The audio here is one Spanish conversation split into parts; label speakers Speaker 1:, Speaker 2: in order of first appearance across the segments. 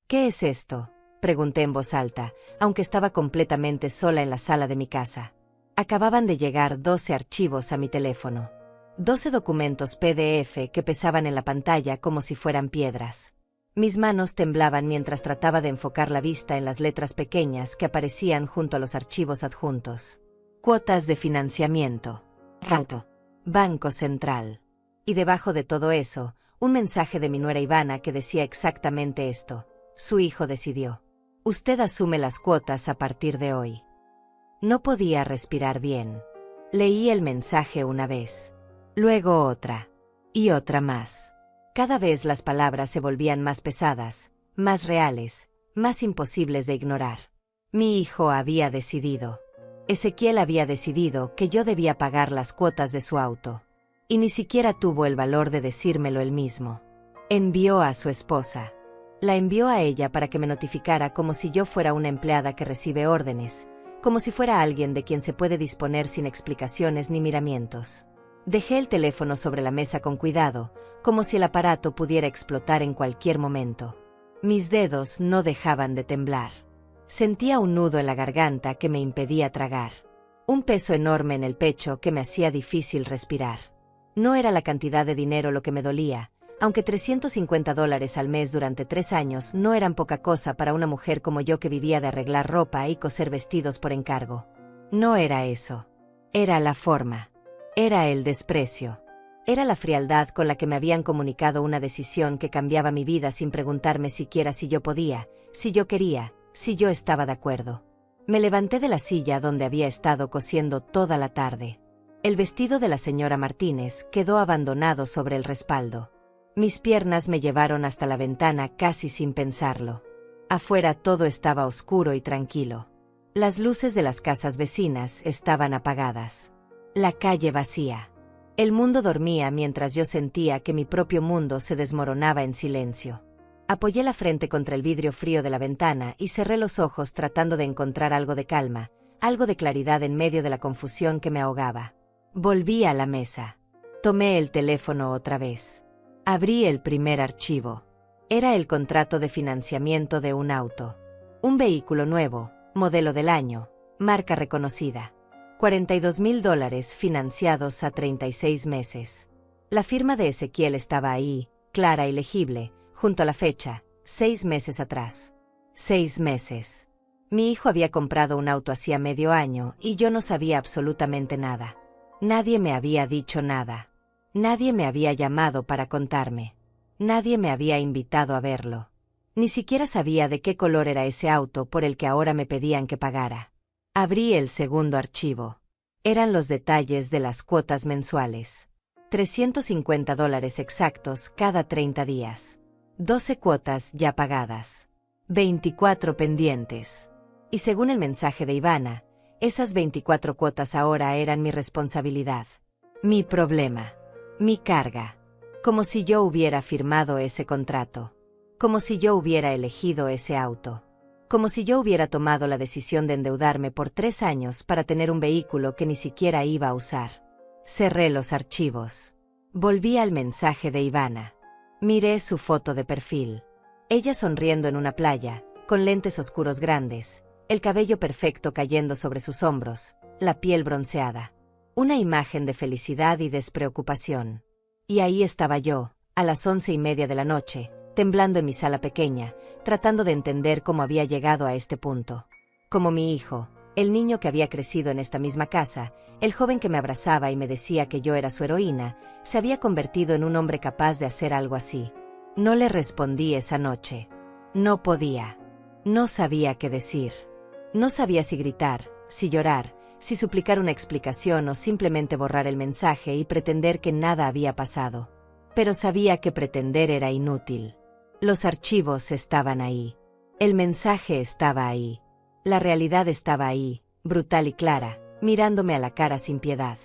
Speaker 1: ¿Qué es esto?, pregunté en voz alta, aunque estaba completamente sola en la sala de mi casa. Acababan de llegar 12 archivos a mi teléfono. 12 documentos PDF que pesaban en la pantalla como si fueran piedras. Mis manos temblaban mientras trataba de enfocar la vista en las letras pequeñas que aparecían junto a los archivos adjuntos. Cuotas de financiamiento. Banco Central. Y debajo de todo eso, un mensaje de mi nuera Ivana que decía exactamente esto. Su hijo decidió. Usted asume las cuotas a partir de hoy. No podía respirar bien. Leí el mensaje una vez. Luego otra. Y otra más. Cada vez las palabras se volvían más pesadas, más reales, más imposibles de ignorar. Mi hijo había decidido. Ezequiel había decidido que yo debía pagar las cuotas de su auto. Y ni siquiera tuvo el valor de decírmelo él mismo. Envió a su esposa. La envió a ella para que me notificara como si yo fuera una empleada que recibe órdenes, como si fuera alguien de quien se puede disponer sin explicaciones ni miramientos. Dejé el teléfono sobre la mesa con cuidado, como si el aparato pudiera explotar en cualquier momento. Mis dedos no dejaban de temblar. Sentía un nudo en la garganta que me impedía tragar. Un peso enorme en el pecho que me hacía difícil respirar. No era la cantidad de dinero lo que me dolía, aunque $350 al mes durante 3 años no eran poca cosa para una mujer como yo que vivía de arreglar ropa y coser vestidos por encargo. No era eso. Era la forma. Era el desprecio. Era la frialdad con la que me habían comunicado una decisión que cambiaba mi vida sin preguntarme siquiera si yo podía, si yo quería, si yo estaba de acuerdo. Me levanté de la silla donde había estado cosiendo toda la tarde. El vestido de la señora Martínez quedó abandonado sobre el respaldo. Mis piernas me llevaron hasta la ventana casi sin pensarlo. Afuera todo estaba oscuro y tranquilo. Las luces de las casas vecinas estaban apagadas. La calle vacía. El mundo dormía mientras yo sentía que mi propio mundo se desmoronaba en silencio. Apoyé la frente contra el vidrio frío de la ventana y cerré los ojos tratando de encontrar algo de calma, algo de claridad en medio de la confusión que me ahogaba. Volví a la mesa. Tomé el teléfono otra vez. Abrí el primer archivo. Era el contrato de financiamiento de un auto. Un vehículo nuevo, modelo del año, marca reconocida. $42,000 financiados a 36 meses. La firma de Ezequiel estaba ahí, clara y legible, junto a la fecha, 6 meses atrás. 6 meses. Mi hijo había comprado un auto hacía medio año y yo no sabía absolutamente nada. Nadie me había dicho nada. Nadie me había llamado para contarme. Nadie me había invitado a verlo. Ni siquiera sabía de qué color era ese auto por el que ahora me pedían que pagara. Abrí el segundo archivo. Eran los detalles de las cuotas mensuales. $350 exactos cada 30 días. 12 cuotas ya pagadas. 24 pendientes. Y según el mensaje de Ivana, esas 24 cuotas ahora eran mi responsabilidad. Mi problema. Mi carga. Como si yo hubiera firmado ese contrato. Como si yo hubiera elegido ese auto. Como si yo hubiera tomado la decisión de endeudarme por 3 años para tener un vehículo que ni siquiera iba a usar. Cerré los archivos. Volví al mensaje de Ivana. Miré su foto de perfil. Ella sonriendo en una playa, con lentes oscuros grandes, el cabello perfecto cayendo sobre sus hombros, la piel bronceada. Una imagen de felicidad y despreocupación. Y ahí estaba yo, a las 11:30 de la noche, temblando en mi sala pequeña, tratando de entender cómo había llegado a este punto. Como mi hijo, el niño que había crecido en esta misma casa, el joven que me abrazaba y me decía que yo era su heroína, se había convertido en un hombre capaz de hacer algo así. No le respondí esa noche. No podía. No sabía qué decir. No sabía si gritar, si llorar, si suplicar una explicación o simplemente borrar el mensaje y pretender que nada había pasado. Pero sabía que pretender era inútil. Los archivos estaban ahí. El mensaje estaba ahí. La realidad estaba ahí, brutal y clara, mirándome a la cara sin piedad.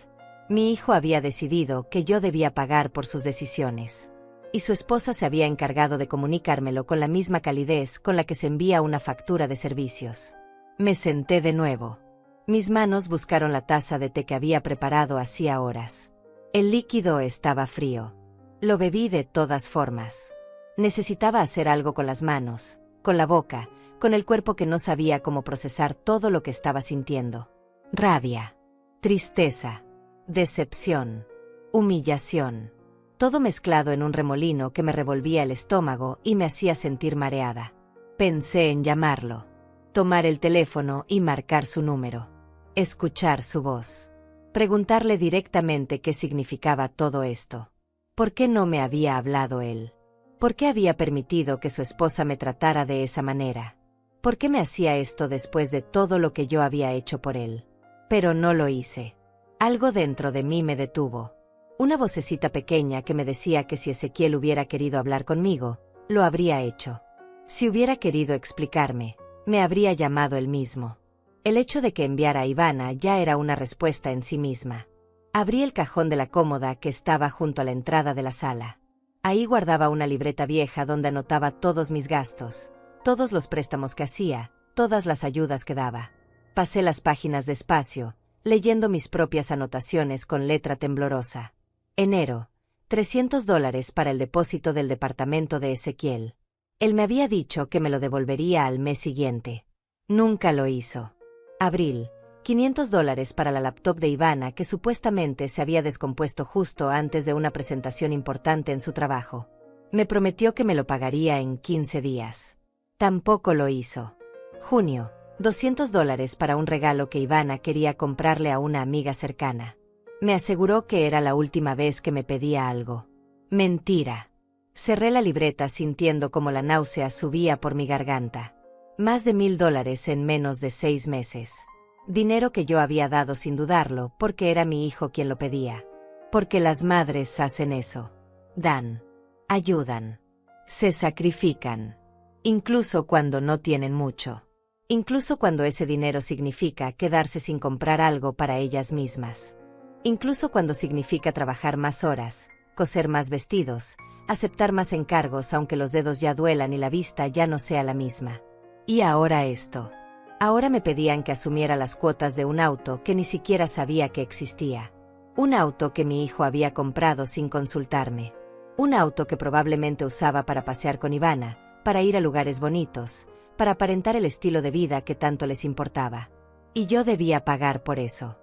Speaker 1: Mi hijo había decidido que yo debía pagar por sus decisiones. Y su esposa se había encargado de comunicármelo con la misma calidez con la que se envía una factura de servicios. Me senté de nuevo. Mis manos buscaron la taza de té que había preparado hacía horas. El líquido estaba frío. Lo bebí de todas formas. Necesitaba hacer algo con las manos, con la boca, con el cuerpo que no sabía cómo procesar todo lo que estaba sintiendo. Rabia, tristeza, decepción, humillación. Todo mezclado en un remolino que me revolvía el estómago y me hacía sentir mareada. Pensé en llamarlo, tomar el teléfono y marcar su número, escuchar su voz, preguntarle directamente qué significaba todo esto. ¿Por qué no me había hablado él? ¿Por qué había permitido que su esposa me tratara de esa manera? ¿Por qué me hacía esto después de todo lo que yo había hecho por él? Pero no lo hice. Algo dentro de mí me detuvo. Una vocecita pequeña que me decía que si Ezequiel hubiera querido hablar conmigo, lo habría hecho. Si hubiera querido explicarme, me habría llamado él mismo. El hecho de que enviara a Ivana ya era una respuesta en sí misma. Abrí el cajón de la cómoda que estaba junto a la entrada de la sala. Ahí guardaba una libreta vieja donde anotaba todos mis gastos, todos los préstamos que hacía, todas las ayudas que daba. Pasé las páginas despacio, leyendo mis propias anotaciones con letra temblorosa. Enero, $300 para el depósito del departamento de Ezequiel. Él me había dicho que me lo devolvería al mes siguiente. Nunca lo hizo. Abril, $500 para la laptop de Ivana que supuestamente se había descompuesto justo antes de una presentación importante en su trabajo. Me prometió que me lo pagaría en 15 días. Tampoco lo hizo. Junio, $200 para un regalo que Ivana quería comprarle a una amiga cercana. Me aseguró que era la última vez que me pedía algo. Mentira. Cerré la libreta sintiendo como la náusea subía por mi garganta. Más de $1,000 en menos de 6 meses. Dinero que yo había dado sin dudarlo porque era mi hijo quien lo pedía. Porque las madres hacen eso. Dan. Ayudan. Se sacrifican. Incluso cuando no tienen mucho. Incluso cuando ese dinero significa quedarse sin comprar algo para ellas mismas. Incluso cuando significa trabajar más horas, coser más vestidos, aceptar más encargos aunque los dedos ya duelan y la vista ya no sea la misma. Y ahora esto. Ahora me pedían que asumiera las cuotas de un auto que ni siquiera sabía que existía. Un auto que mi hijo había comprado sin consultarme. Un auto que probablemente usaba para pasear con Ivana, para ir a lugares bonitos, para aparentar el estilo de vida que tanto les importaba. Y yo debía pagar por eso.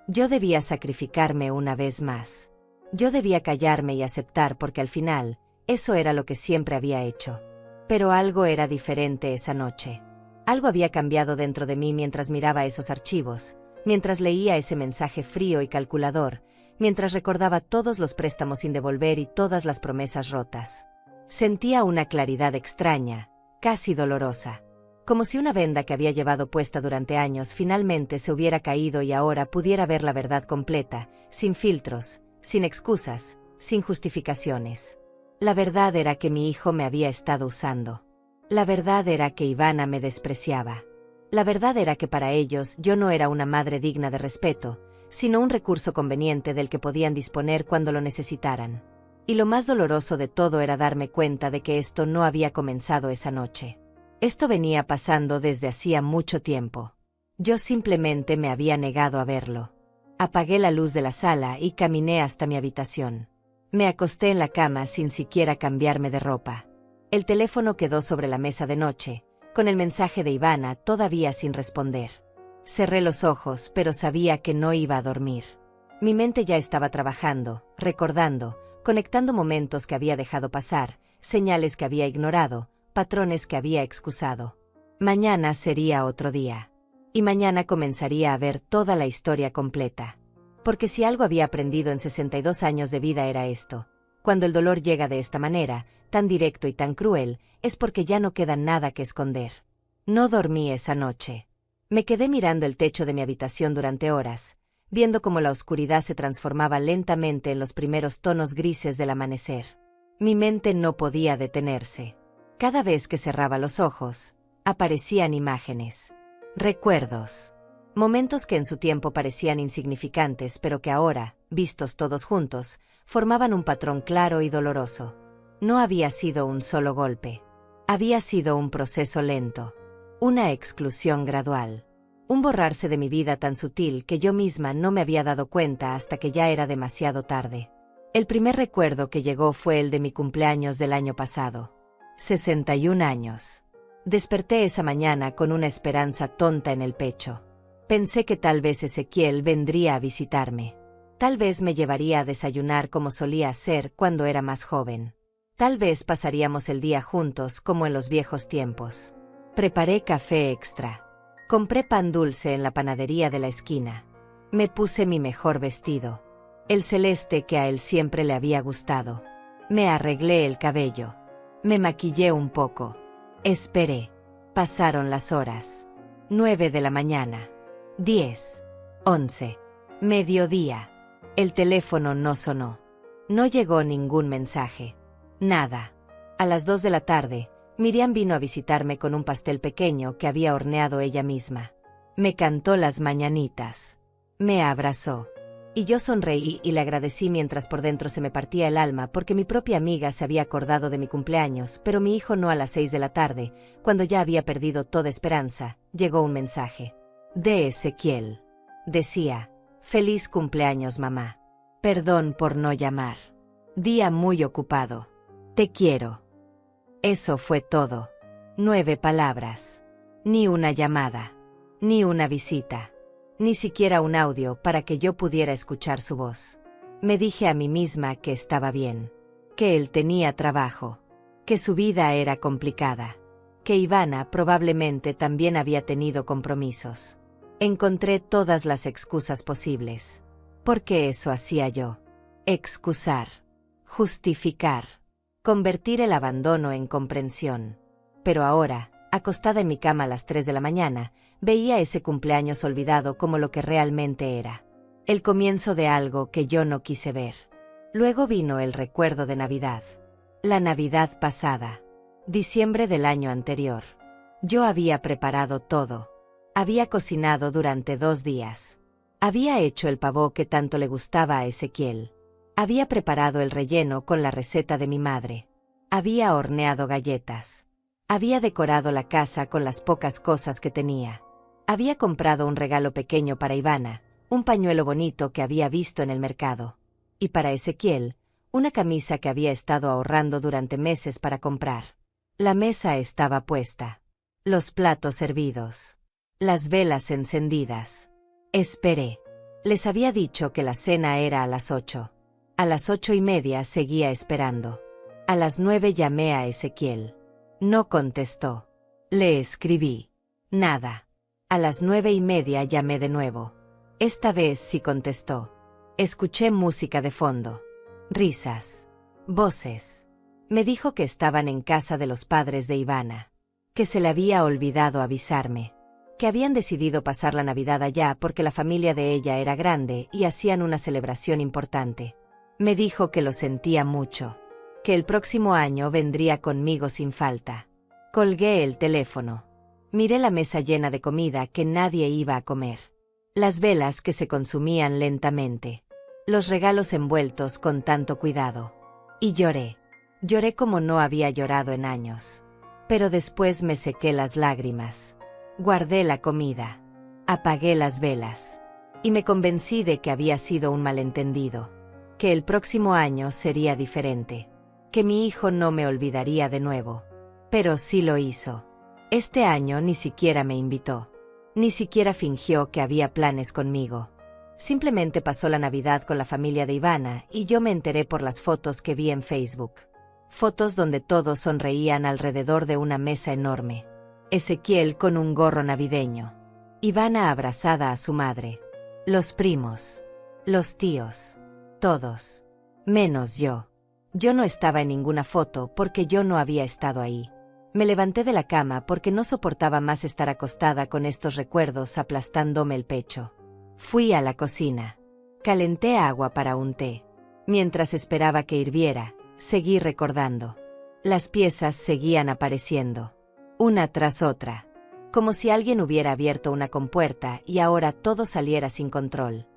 Speaker 1: Yo debía sacrificarme una vez más. Yo debía callarme y aceptar porque al final, eso era lo que siempre había hecho. Pero algo era diferente esa noche. Algo había cambiado dentro de mí mientras miraba esos archivos, mientras leía ese mensaje frío y calculador, mientras recordaba todos los préstamos sin devolver y todas las promesas rotas. Sentía una claridad extraña, casi dolorosa. Como si una venda que había llevado puesta durante años finalmente se hubiera caído y ahora pudiera ver la verdad completa, sin filtros, sin excusas, sin justificaciones. La verdad era que mi hijo me había estado usando. La verdad era que Ivana me despreciaba. La verdad era que para ellos yo no era una madre digna de respeto, sino un recurso conveniente del que podían disponer cuando lo necesitaran. Y lo más doloroso de todo era darme cuenta de que esto no había comenzado esa noche. Esto venía pasando desde hacía mucho tiempo. Yo simplemente me había negado a verlo. Apagué la luz de la sala y caminé hasta mi habitación. Me acosté en la cama sin siquiera cambiarme de ropa. El teléfono quedó sobre la mesa de noche, con el mensaje de Ivana todavía sin responder. Cerré los ojos, pero sabía que no iba a dormir. Mi mente ya estaba trabajando, recordando, conectando momentos que había dejado pasar, señales que había ignorado, patrones que había excusado. Mañana sería otro día. Y mañana comenzaría a ver toda la historia completa. Porque si algo había aprendido en 62 años de vida era esto. Cuando el dolor llega de esta manera, tan directo y tan cruel, es porque ya no queda nada que esconder. No dormí esa noche. Me quedé mirando el techo de mi habitación durante horas, viendo cómo la oscuridad se transformaba lentamente en los primeros tonos grises del amanecer. Mi mente no podía detenerse. Cada vez que cerraba los ojos, aparecían imágenes, recuerdos, momentos que en su tiempo parecían insignificantes pero que ahora, vistos todos juntos, formaban un patrón claro y doloroso. No había sido un solo golpe. Había sido un proceso lento, una exclusión gradual, un borrarse de mi vida tan sutil que yo misma no me había dado cuenta hasta que ya era demasiado tarde. El primer recuerdo que llegó fue el de mi cumpleaños del año pasado. 61 años. Desperté esa mañana con una esperanza tonta en el pecho. Pensé que tal vez Ezequiel vendría a visitarme. Tal vez me llevaría a desayunar como solía hacer cuando era más joven. Tal vez pasaríamos el día juntos como en los viejos tiempos. Preparé café extra. Compré pan dulce en la panadería de la esquina. Me puse mi mejor vestido, el celeste que a él siempre le había gustado. Me arreglé el cabello. Me maquillé un poco. Esperé. Pasaron las horas. 9 de la mañana. 10. 11. Mediodía. El teléfono no sonó. No llegó ningún mensaje. Nada. A las 2 de la tarde, Miriam vino a visitarme con un pastel pequeño que había horneado ella misma. Me cantó las mañanitas. Me abrazó. Y yo sonreí y le agradecí mientras por dentro se me partía el alma porque mi propia amiga se había acordado de mi cumpleaños, pero mi hijo no. A las 6 de la tarde, cuando ya había perdido toda esperanza, llegó un mensaje. De Ezequiel. Decía: «Feliz cumpleaños, mamá. Perdón por no llamar. Día muy ocupado. Te quiero». Eso fue todo. 9 palabras. Ni una llamada. Ni una visita. Ni siquiera un audio para que yo pudiera escuchar su voz. Me dije a mí misma que estaba bien. Que él tenía trabajo. Que su vida era complicada. Que Ivana probablemente también había tenido compromisos. Encontré todas las excusas posibles. Porque eso hacía yo. Excusar. Justificar. Convertir el abandono en comprensión. Pero ahora, acostada en mi cama a las 3 de la mañana, veía ese cumpleaños olvidado como lo que realmente era. El comienzo de algo que yo no quise ver. Luego vino el recuerdo de Navidad. La Navidad pasada. Diciembre del año anterior. Yo había preparado todo. Había cocinado durante 2 días. Había hecho el pavó que tanto le gustaba a Ezequiel. Había preparado el relleno con la receta de mi madre. Había horneado galletas. Había decorado la casa con las pocas cosas que tenía. Había comprado un regalo pequeño para Ivana, un pañuelo bonito que había visto en el mercado. Y para Ezequiel, una camisa que había estado ahorrando durante meses para comprar. La mesa estaba puesta. Los platos servidos. Las velas encendidas. Esperé. Les había dicho que la cena era a las 8. A las 8:30 seguía esperando. A las 9 llamé a Ezequiel. No contestó. Le escribí. Nada. A las 9:30 llamé de nuevo. Esta vez sí contestó. Escuché música de fondo. Risas. Voces. Me dijo que estaban en casa de los padres de Ivana. Que se le había olvidado avisarme. Que habían decidido pasar la Navidad allá porque la familia de ella era grande y hacían una celebración importante. Me dijo que lo sentía mucho. Que el próximo año vendría conmigo sin falta. Colgué el teléfono. Miré la mesa llena de comida que nadie iba a comer. Las velas que se consumían lentamente. Los regalos envueltos con tanto cuidado. Y lloré. Lloré como no había llorado en años. Pero después me sequé las lágrimas. Guardé la comida. Apagué las velas. Y me convencí de que había sido un malentendido. Que el próximo año sería diferente. Que mi hijo no me olvidaría de nuevo. Pero sí lo hizo. Este año ni siquiera me invitó. Ni siquiera fingió que había planes conmigo. Simplemente pasó la Navidad con la familia de Ivana y yo me enteré por las fotos que vi en Facebook. Fotos donde todos sonreían alrededor de una mesa enorme. Ezequiel con un gorro navideño. Ivana abrazada a su madre. Los primos. Los tíos. Todos. Menos yo. Yo no estaba en ninguna foto porque yo no había estado ahí. Me levanté de la cama porque no soportaba más estar acostada con estos recuerdos aplastándome el pecho. Fui a la cocina. Calenté agua para un té. Mientras esperaba que hirviera, seguí recordando. Las piezas seguían apareciendo. Una tras otra. Como si alguien hubiera abierto una compuerta y ahora todo saliera sin control.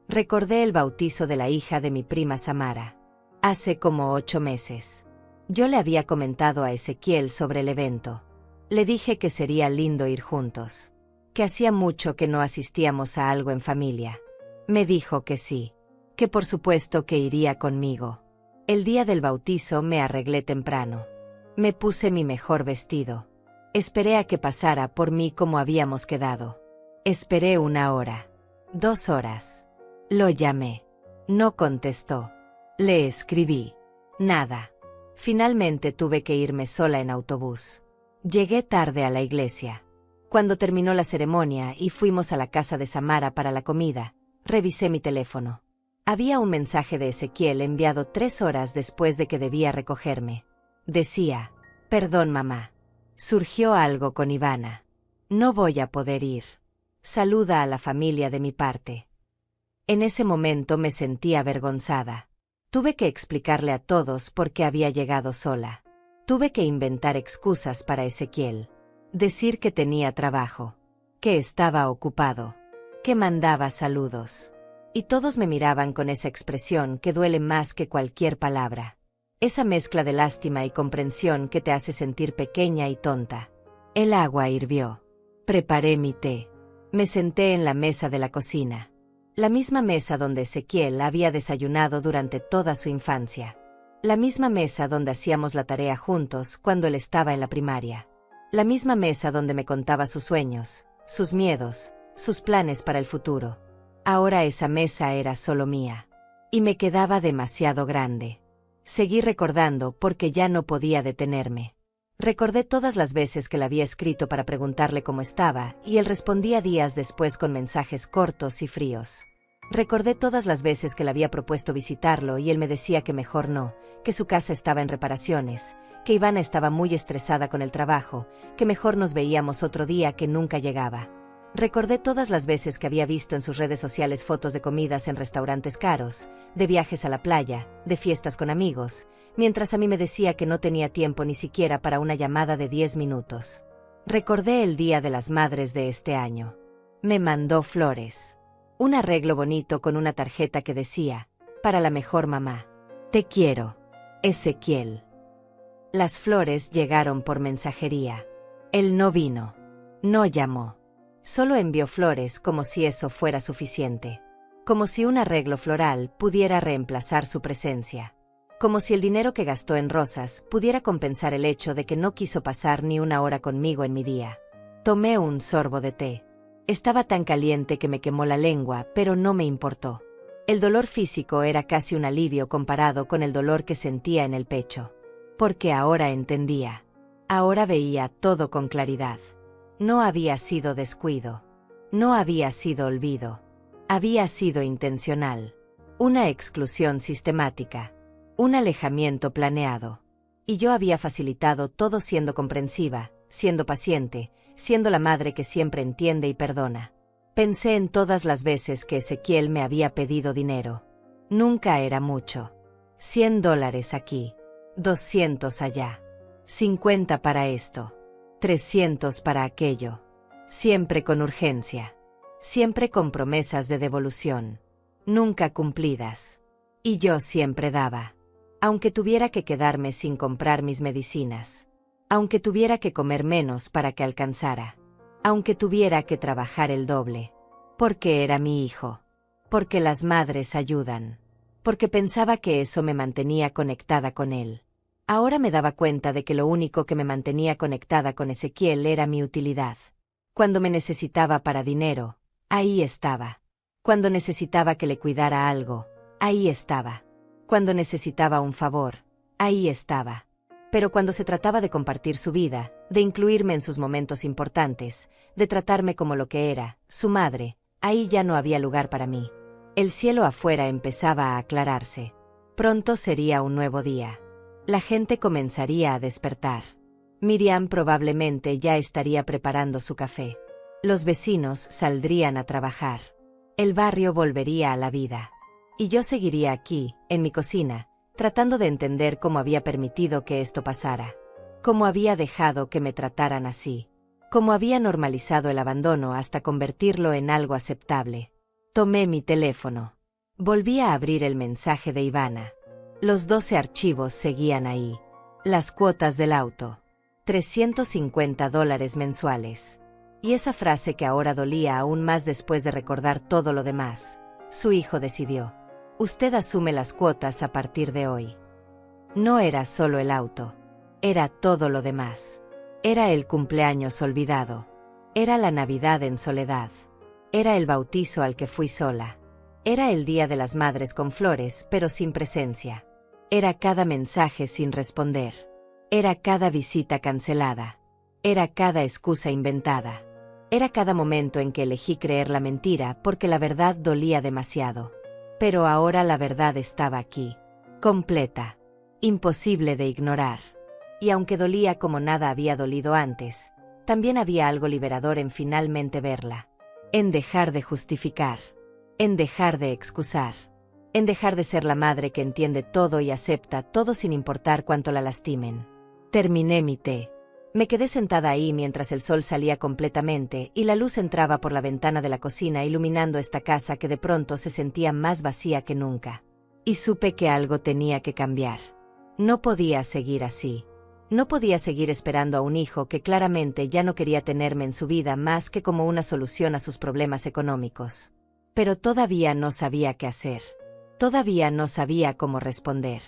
Speaker 1: Recordé el bautizo de la hija de mi prima Samara. Hace como 8 meses. Yo le había comentado a Ezequiel sobre el evento. Le dije que sería lindo ir juntos. Que hacía mucho que no asistíamos a algo en familia. Me dijo que sí. Que por supuesto que iría conmigo. El día del bautizo me arreglé temprano. Me puse mi mejor vestido. Esperé a que pasara por mí como habíamos quedado. Esperé 1 hora. 2 horas. Lo llamé. No contestó. Le escribí. Nada. Finalmente tuve que irme sola en autobús. Llegué tarde a la iglesia. Cuando terminó la ceremonia y fuimos a la casa de Samara para la comida, revisé mi teléfono. Había un mensaje de Ezequiel enviado 3 horas después de que debía recogerme. Decía: perdón, mamá. Surgió algo con Ivana. No voy a poder ir. Saluda a la familia de mi parte. En ese momento me sentí avergonzada. Tuve que explicarle a todos por qué había llegado sola. Tuve que inventar excusas para Ezequiel. Decir que tenía trabajo, que estaba ocupado, que mandaba saludos. Y todos me miraban con esa expresión que duele más que cualquier palabra. Esa mezcla de lástima y comprensión que te hace sentir pequeña y tonta. El agua hirvió. Preparé mi té. Me senté en la mesa de la cocina. La misma mesa donde Ezequiel había desayunado durante toda su infancia. La misma mesa donde hacíamos la tarea juntos cuando él estaba en la primaria. La misma mesa donde me contaba sus sueños, sus miedos, sus planes para el futuro. Ahora esa mesa era solo mía. Y me quedaba demasiado grande. Seguí recordando porque ya no podía detenerme. Recordé todas las veces que le había escrito para preguntarle cómo estaba, y él respondía días después con mensajes cortos y fríos. Recordé todas las veces que le había propuesto visitarlo y él me decía que mejor no, que su casa estaba en reparaciones, que Ivana estaba muy estresada con el trabajo, que mejor nos veíamos otro día, que nunca llegaba. Recordé todas las veces que había visto en sus redes sociales fotos de comidas en restaurantes caros, de viajes a la playa, de fiestas con amigos, mientras a mí me decía que no tenía tiempo ni siquiera para una llamada de 10 minutos. Recordé el Día de las Madres de este año. Me mandó flores. Un arreglo bonito con una tarjeta que decía: para la mejor mamá. Te quiero, Ezequiel. Las flores llegaron por mensajería. Él no vino. No llamó. Solo envió flores como si eso fuera suficiente. Como si un arreglo floral pudiera reemplazar su presencia. Como si el dinero que gastó en rosas pudiera compensar el hecho de que no quiso pasar ni 1 hora conmigo en mi día. Tomé un sorbo de té. Estaba tan caliente que me quemó la lengua, pero no me importó. El dolor físico era casi un alivio comparado con el dolor que sentía en el pecho. Porque ahora entendía. Ahora veía todo con claridad. No había sido descuido. No había sido olvido. Había sido intencional. Una exclusión sistemática. Un alejamiento planeado. Y yo había facilitado todo siendo comprensiva, siendo paciente, siendo la madre que siempre entiende y perdona. Pensé en todas las veces que Ezequiel me había pedido dinero. Nunca era mucho. $100 aquí. 200 allá. 50 para esto. 300 para aquello. Siempre con urgencia. Siempre con promesas de devolución. Nunca cumplidas. Y yo siempre daba. Aunque tuviera que quedarme sin comprar mis medicinas. Aunque tuviera que comer menos para que alcanzara. Aunque tuviera que trabajar el doble. Porque era mi hijo. Porque las madres ayudan. Porque pensaba que eso me mantenía conectada con él. Ahora me daba cuenta de que lo único que me mantenía conectada con Ezequiel era mi utilidad. Cuando me necesitaba para dinero, ahí estaba. Cuando necesitaba que le cuidara algo, ahí estaba. Cuando necesitaba un favor, ahí estaba. Pero cuando se trataba de compartir su vida, de incluirme en sus momentos importantes, de tratarme como lo que era, su madre, ahí ya no había lugar para mí. El cielo afuera empezaba a aclararse. Pronto sería un nuevo día. La gente comenzaría a despertar. Miriam probablemente ya estaría preparando su café. Los vecinos saldrían a trabajar. El barrio volvería a la vida. Y yo seguiría aquí, en mi cocina, tratando de entender cómo había permitido que esto pasara. Cómo había dejado que me trataran así. Cómo había normalizado el abandono hasta convertirlo en algo aceptable. Tomé mi teléfono. Volví a abrir el mensaje de Ivana. Los 12 archivos seguían ahí. Las cuotas del auto. $350 mensuales. Y esa frase que ahora dolía aún más después de recordar todo lo demás. Su hijo decidió. Usted asume las cuotas a partir de hoy. No era solo el auto. Era todo lo demás. Era el cumpleaños olvidado. Era la Navidad en soledad. Era el bautizo al que fui sola. Era el Día de las Madres con flores, pero sin presencia. Era cada mensaje sin responder. Era cada visita cancelada. Era cada excusa inventada. Era cada momento en que elegí creer la mentira porque la verdad dolía demasiado. Pero ahora la verdad estaba aquí. Completa. Imposible de ignorar. Y aunque dolía como nada había dolido antes, también había algo liberador en finalmente verla. En dejar de justificar. En dejar de excusar. En dejar de ser la madre que entiende todo y acepta todo sin importar cuánto la lastimen. Terminé mi té. Me quedé sentada ahí mientras el sol salía completamente y la luz entraba por la ventana de la cocina iluminando esta casa que de pronto se sentía más vacía que nunca. Y supe que algo tenía que cambiar. No podía seguir así. No podía seguir esperando a un hijo que claramente ya no quería tenerme en su vida más que como una solución a sus problemas económicos. Pero todavía no sabía qué hacer. Todavía no sabía cómo responder.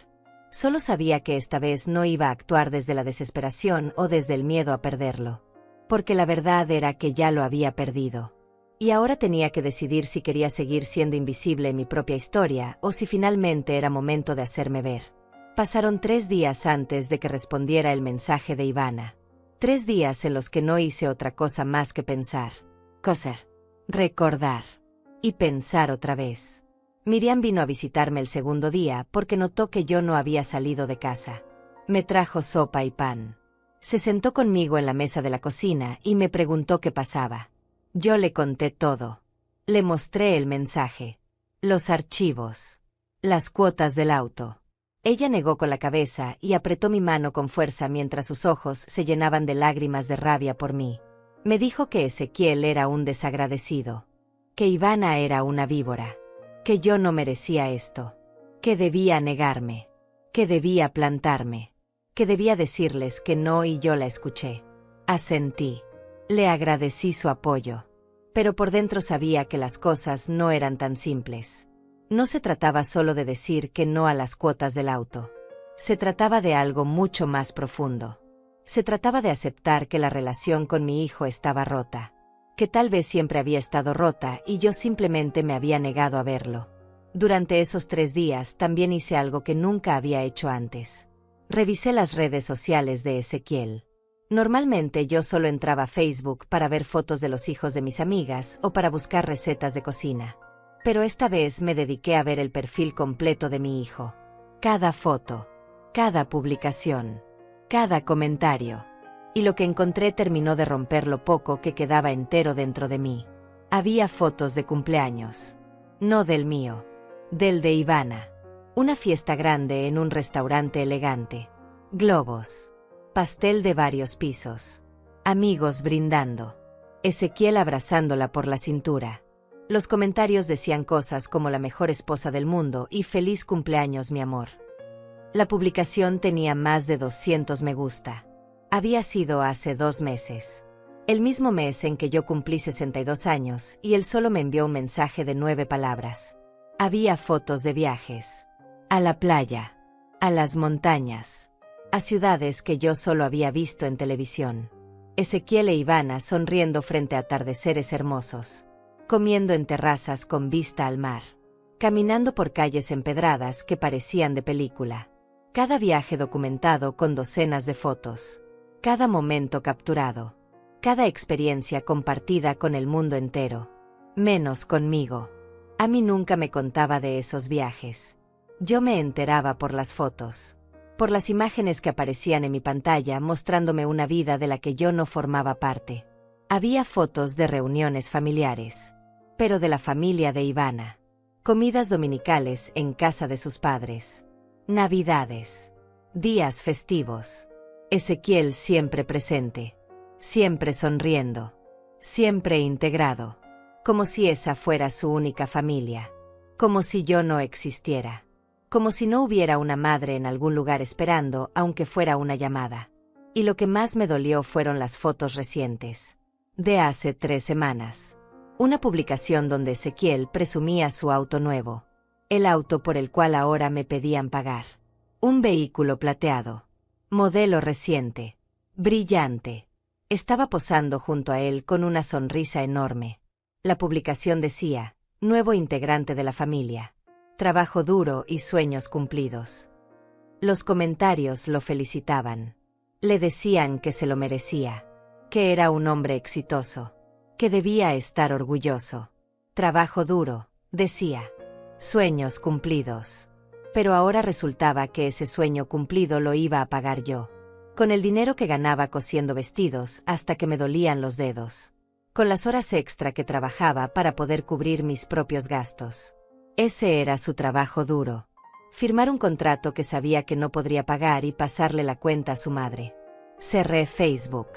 Speaker 1: Solo sabía que esta vez no iba a actuar desde la desesperación o desde el miedo a perderlo. Porque la verdad era que ya lo había perdido. Y ahora tenía que decidir si quería seguir siendo invisible en mi propia historia o si finalmente era momento de hacerme ver. Pasaron 3 días antes de que respondiera el mensaje de Ivana. 3 días en los que no hice otra cosa más que pensar, coser, recordar y pensar otra vez. Miriam vino a visitarme el segundo día porque notó que yo no había salido de casa. Me trajo sopa y pan. Se sentó conmigo en la mesa de la cocina y me preguntó qué pasaba. Yo le conté todo. Le mostré el mensaje, los archivos, las cuotas del auto. Ella negó con la cabeza y apretó mi mano con fuerza mientras sus ojos se llenaban de lágrimas de rabia por mí. Me dijo que Ezequiel era un desagradecido, que Ivana era una víbora, que yo no merecía esto, que debía negarme, que debía plantarme, que debía decirles que no y yo la escuché. Asentí. Le agradecí su apoyo. Pero por dentro sabía que las cosas no eran tan simples. No se trataba solo de decir que no a las cuotas del auto. Se trataba de algo mucho más profundo. Se trataba de aceptar que la relación con mi hijo estaba rota. Que tal vez siempre había estado rota y yo simplemente me había negado a verlo. Durante esos 3 días también hice algo que nunca había hecho antes. Revisé las redes sociales de Ezequiel. Normalmente yo solo entraba a Facebook para ver fotos de los hijos de mis amigas o para buscar recetas de cocina. Pero esta vez me dediqué a ver el perfil completo de mi hijo. Cada foto, cada publicación, cada comentario. Y lo que encontré terminó de romper lo poco que quedaba entero dentro de mí. Había fotos de cumpleaños. No del mío. Del de Ivana. Una fiesta grande en un restaurante elegante. Globos. Pastel de varios pisos. Amigos brindando. Ezequiel abrazándola por la cintura. Los comentarios decían cosas como la mejor esposa del mundo y feliz cumpleaños mi amor. La publicación tenía más de 200 me gusta. Había sido hace 2 meses. El mismo mes en que yo cumplí 62 años y él solo me envió un mensaje de 9 palabras. Había fotos de viajes. A la playa. A las montañas. A ciudades que yo solo había visto en televisión. Ezequiel e Ivana sonriendo frente a atardeceres hermosos. Comiendo en terrazas con vista al mar. Caminando por calles empedradas que parecían de película. Cada viaje documentado con docenas de fotos. Cada momento capturado. Cada experiencia compartida con el mundo entero. Menos conmigo. A mí nunca me contaba de esos viajes. Yo me enteraba por las fotos. Por las imágenes que aparecían en mi pantalla mostrándome una vida de la que yo no formaba parte. Había fotos de reuniones familiares. Pero de la familia de Ivana. Comidas dominicales en casa de sus padres. Navidades. Días festivos. Ezequiel siempre presente. Siempre sonriendo. Siempre integrado. Como si esa fuera su única familia. Como si yo no existiera. Como si no hubiera una madre en algún lugar esperando, aunque fuera una llamada. Y lo que más me dolió fueron las fotos recientes. De hace 3 semanas. Una publicación donde Ezequiel presumía su auto nuevo. El auto por el cual ahora me pedían pagar. Un vehículo plateado. Modelo reciente. Brillante. Estaba posando junto a él con una sonrisa enorme. La publicación decía: nuevo integrante de la familia. Trabajo duro y sueños cumplidos. Los comentarios lo felicitaban. Le decían que se lo merecía, que era un hombre exitoso, que debía estar orgulloso. Trabajo duro, decía. Sueños cumplidos. Pero ahora resultaba que ese sueño cumplido lo iba a pagar yo. Con el dinero que ganaba cosiendo vestidos hasta que me dolían los dedos. Con las horas extra que trabajaba para poder cubrir mis propios gastos. Ese era su trabajo duro. Firmar un contrato que sabía que no podría pagar y pasarle la cuenta a su madre. Cerré Facebook.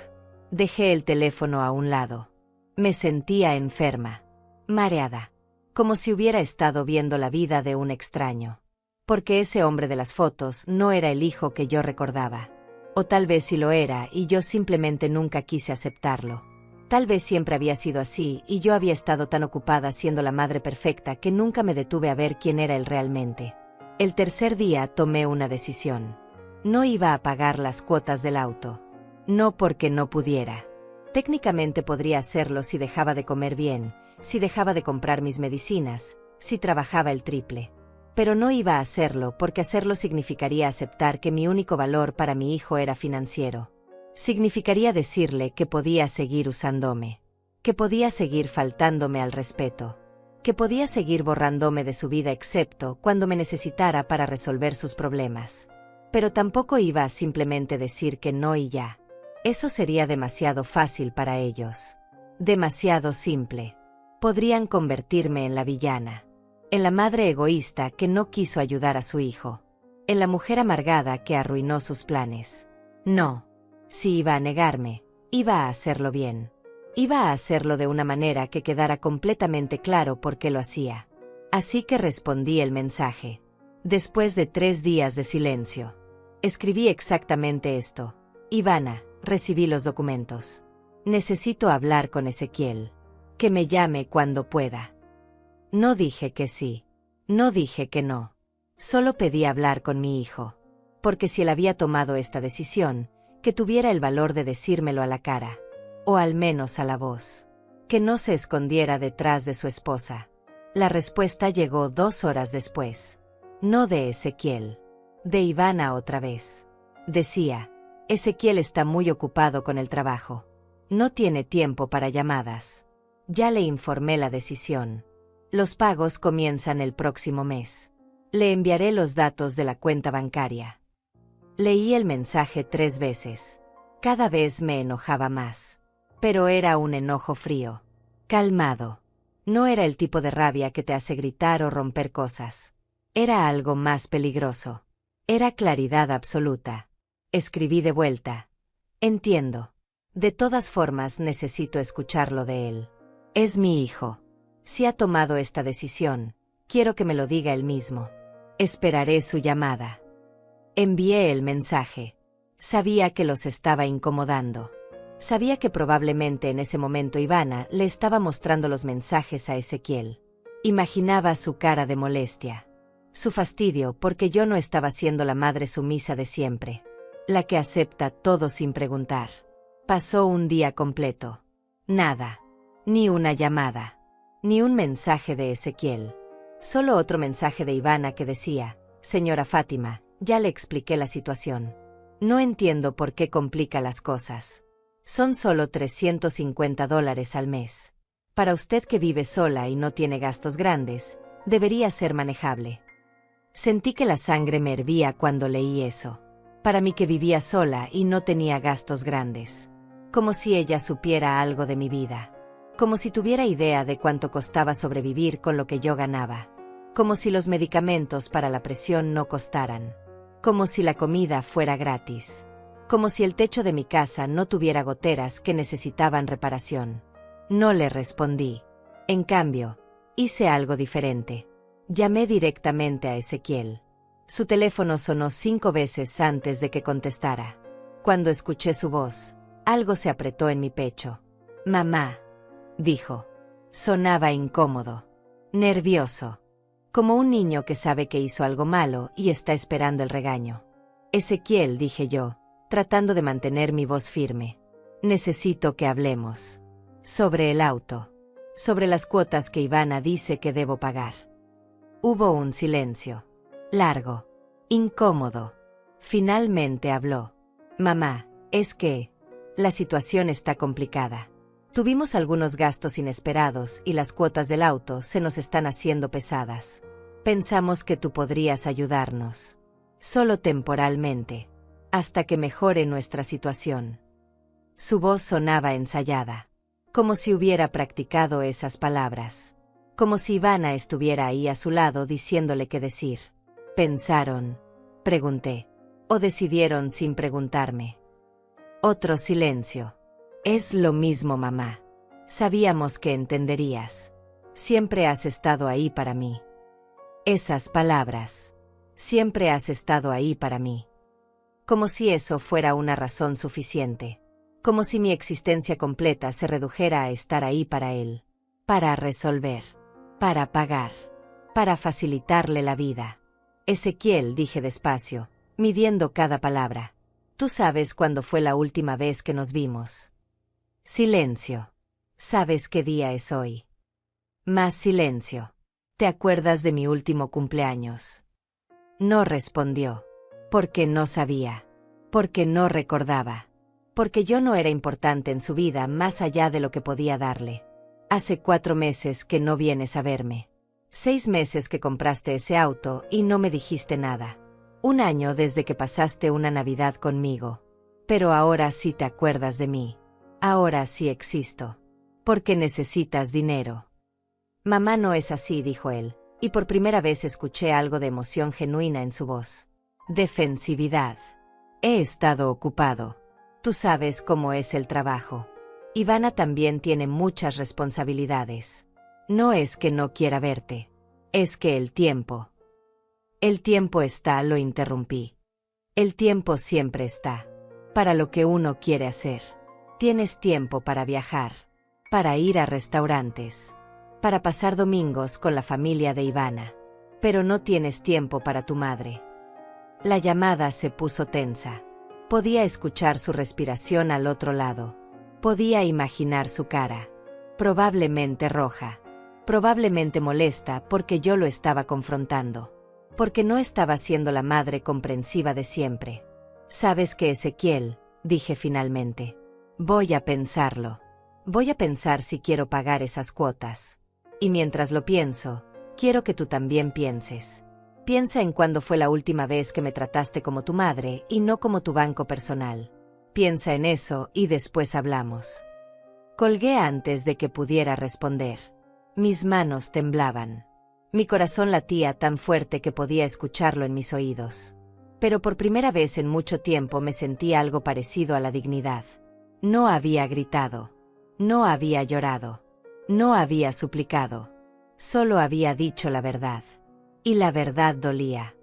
Speaker 1: Dejé el teléfono a un lado. Me sentía enferma. Mareada. Como si hubiera estado viendo la vida de un extraño. Porque ese hombre de las fotos no era el hijo que yo recordaba. O tal vez sí lo era y yo simplemente nunca quise aceptarlo. Tal vez siempre había sido así y yo había estado tan ocupada siendo la madre perfecta que nunca me detuve a ver quién era él realmente. El tercer día tomé una decisión. No iba a pagar las cuotas del auto. No porque no pudiera. Técnicamente podría hacerlo si dejaba de comer bien, si dejaba de comprar mis medicinas, si trabajaba el triple. Pero no iba a hacerlo porque hacerlo significaría aceptar que mi único valor para mi hijo era financiero. Significaría decirle que podía seguir usándome, que podía seguir faltándome al respeto, que podía seguir borrándome de su vida excepto cuando me necesitara para resolver sus problemas. Pero tampoco iba a simplemente decir que no y ya. Eso sería demasiado fácil para ellos. Demasiado simple. Podrían convertirme en la villana. En la madre egoísta que no quiso ayudar a su hijo. En la mujer amargada que arruinó sus planes. No. Si iba a negarme, iba a hacerlo bien. Iba a hacerlo de una manera que quedara completamente claro por qué lo hacía. Así que respondí el mensaje. Después de 3 días de silencio. Escribí exactamente esto. Ivana, recibí los documentos. Necesito hablar con Ezequiel. Que me llame cuando pueda. No dije que sí. No dije que no. Solo pedí hablar con mi hijo. Porque si él había tomado esta decisión, que tuviera el valor de decírmelo a la cara. O al menos a la voz. Que no se escondiera detrás de su esposa. La respuesta llegó 2 horas después. No de Ezequiel. De Ivana otra vez. Decía: Ezequiel está muy ocupado con el trabajo. No tiene tiempo para llamadas. Ya le informé la decisión. Los pagos comienzan el próximo mes. Le enviaré los datos de la cuenta bancaria. Leí el mensaje 3 veces. Cada vez me enojaba más. Pero era un enojo frío. Calmado. No era el tipo de rabia que te hace gritar o romper cosas. Era algo más peligroso. Era claridad absoluta. Escribí de vuelta. Entiendo. De todas formas necesito escucharlo de él. Es mi hijo. Si ha tomado esta decisión, quiero que me lo diga él mismo. Esperaré su llamada. Envié el mensaje. Sabía que los estaba incomodando. Sabía que probablemente en ese momento Ivana le estaba mostrando los mensajes a Ezequiel. Imaginaba su cara de molestia. Su fastidio porque yo no estaba siendo la madre sumisa de siempre. La que acepta todo sin preguntar. Pasó un día completo. Nada. Ni una llamada. Ni un mensaje de Ezequiel. Solo otro mensaje de Ivana que decía: Señora Fátima, ya le expliqué la situación. No entiendo por qué complica las cosas. Son solo $350 al mes. Para usted que vive sola y no tiene gastos grandes, debería ser manejable. Sentí que la sangre me hervía cuando leí eso. Para mí que vivía sola y no tenía gastos grandes. Como si ella supiera algo de mi vida. Como si tuviera idea de cuánto costaba sobrevivir con lo que yo ganaba. Como si los medicamentos para la presión no costaran. Como si la comida fuera gratis. Como si el techo de mi casa no tuviera goteras que necesitaban reparación. No le respondí. En cambio, hice algo diferente. Llamé directamente a Ezequiel. Su teléfono sonó 5 veces antes de que contestara. Cuando escuché su voz, algo se apretó en mi pecho. Mamá, dijo. Sonaba incómodo. Nervioso. Como un niño que sabe que hizo algo malo y está esperando el regaño. Ezequiel, dije yo, tratando de mantener mi voz firme. Necesito que hablemos. Sobre el auto. Sobre las cuotas que Ivana dice que debo pagar. Hubo un silencio. Largo. Incómodo. Finalmente habló. Mamá, es que la situación está complicada. Tuvimos algunos gastos inesperados y las cuotas del auto se nos están haciendo pesadas. Pensamos que tú podrías ayudarnos. Solo temporalmente. Hasta que mejore nuestra situación. Su voz sonaba ensayada. Como si hubiera practicado esas palabras. Como si Ivana estuviera ahí a su lado diciéndole qué decir. ¿Pensaron? Pregunté. ¿O decidieron sin preguntarme? Otro silencio. Es lo mismo, mamá. Sabíamos que entenderías. Siempre has estado ahí para mí. Esas palabras. Siempre has estado ahí para mí. Como si eso fuera una razón suficiente. Como si mi existencia completa se redujera a estar ahí para él. Para resolver. Para pagar. Para facilitarle la vida. Ezequiel, dije despacio, midiendo cada palabra. Tú sabes cuándo fue la última vez que nos vimos. Silencio. ¿Sabes qué día es hoy? Más silencio. ¿Te acuerdas de mi último cumpleaños? No respondió. Porque no sabía. Porque no recordaba. Porque yo no era importante en su vida más allá de lo que podía darle. Hace 4 meses que no vienes a verme. 6 meses que compraste ese auto y no me dijiste nada. 1 año desde que pasaste una Navidad conmigo. Pero ahora sí te acuerdas de mí. Ahora sí existo. Porque necesitas dinero. Mamá, no es así, dijo él, y por primera vez escuché algo de emoción genuina en su voz. Defensividad. He estado ocupado. Tú sabes cómo es el trabajo. Ivana también tiene muchas responsabilidades. No es que no quiera verte. Es que el tiempo. El tiempo está, lo interrumpí. El tiempo siempre está. Para lo que uno quiere hacer. Tienes tiempo para viajar. Para ir a restaurantes. Para pasar domingos con la familia de Ivana. Pero no tienes tiempo para tu madre. La llamada se puso tensa. Podía escuchar su respiración al otro lado. Podía imaginar su cara. Probablemente roja. Probablemente molesta porque yo lo estaba confrontando. Porque no estaba siendo la madre comprensiva de siempre. ¿Sabes qué, Ezequiel? Dije finalmente. Voy a pensarlo. Voy a pensar si quiero pagar esas cuotas. Y mientras lo pienso, quiero que tú también pienses. Piensa en cuándo fue la última vez que me trataste como tu madre y no como tu banco personal. Piensa en eso y después hablamos. Colgué antes de que pudiera responder. Mis manos temblaban. Mi corazón latía tan fuerte que podía escucharlo en mis oídos. Pero por primera vez en mucho tiempo me sentí algo parecido a la dignidad. No había gritado. No había llorado. No había suplicado. Solo había dicho la verdad. Y la verdad dolía.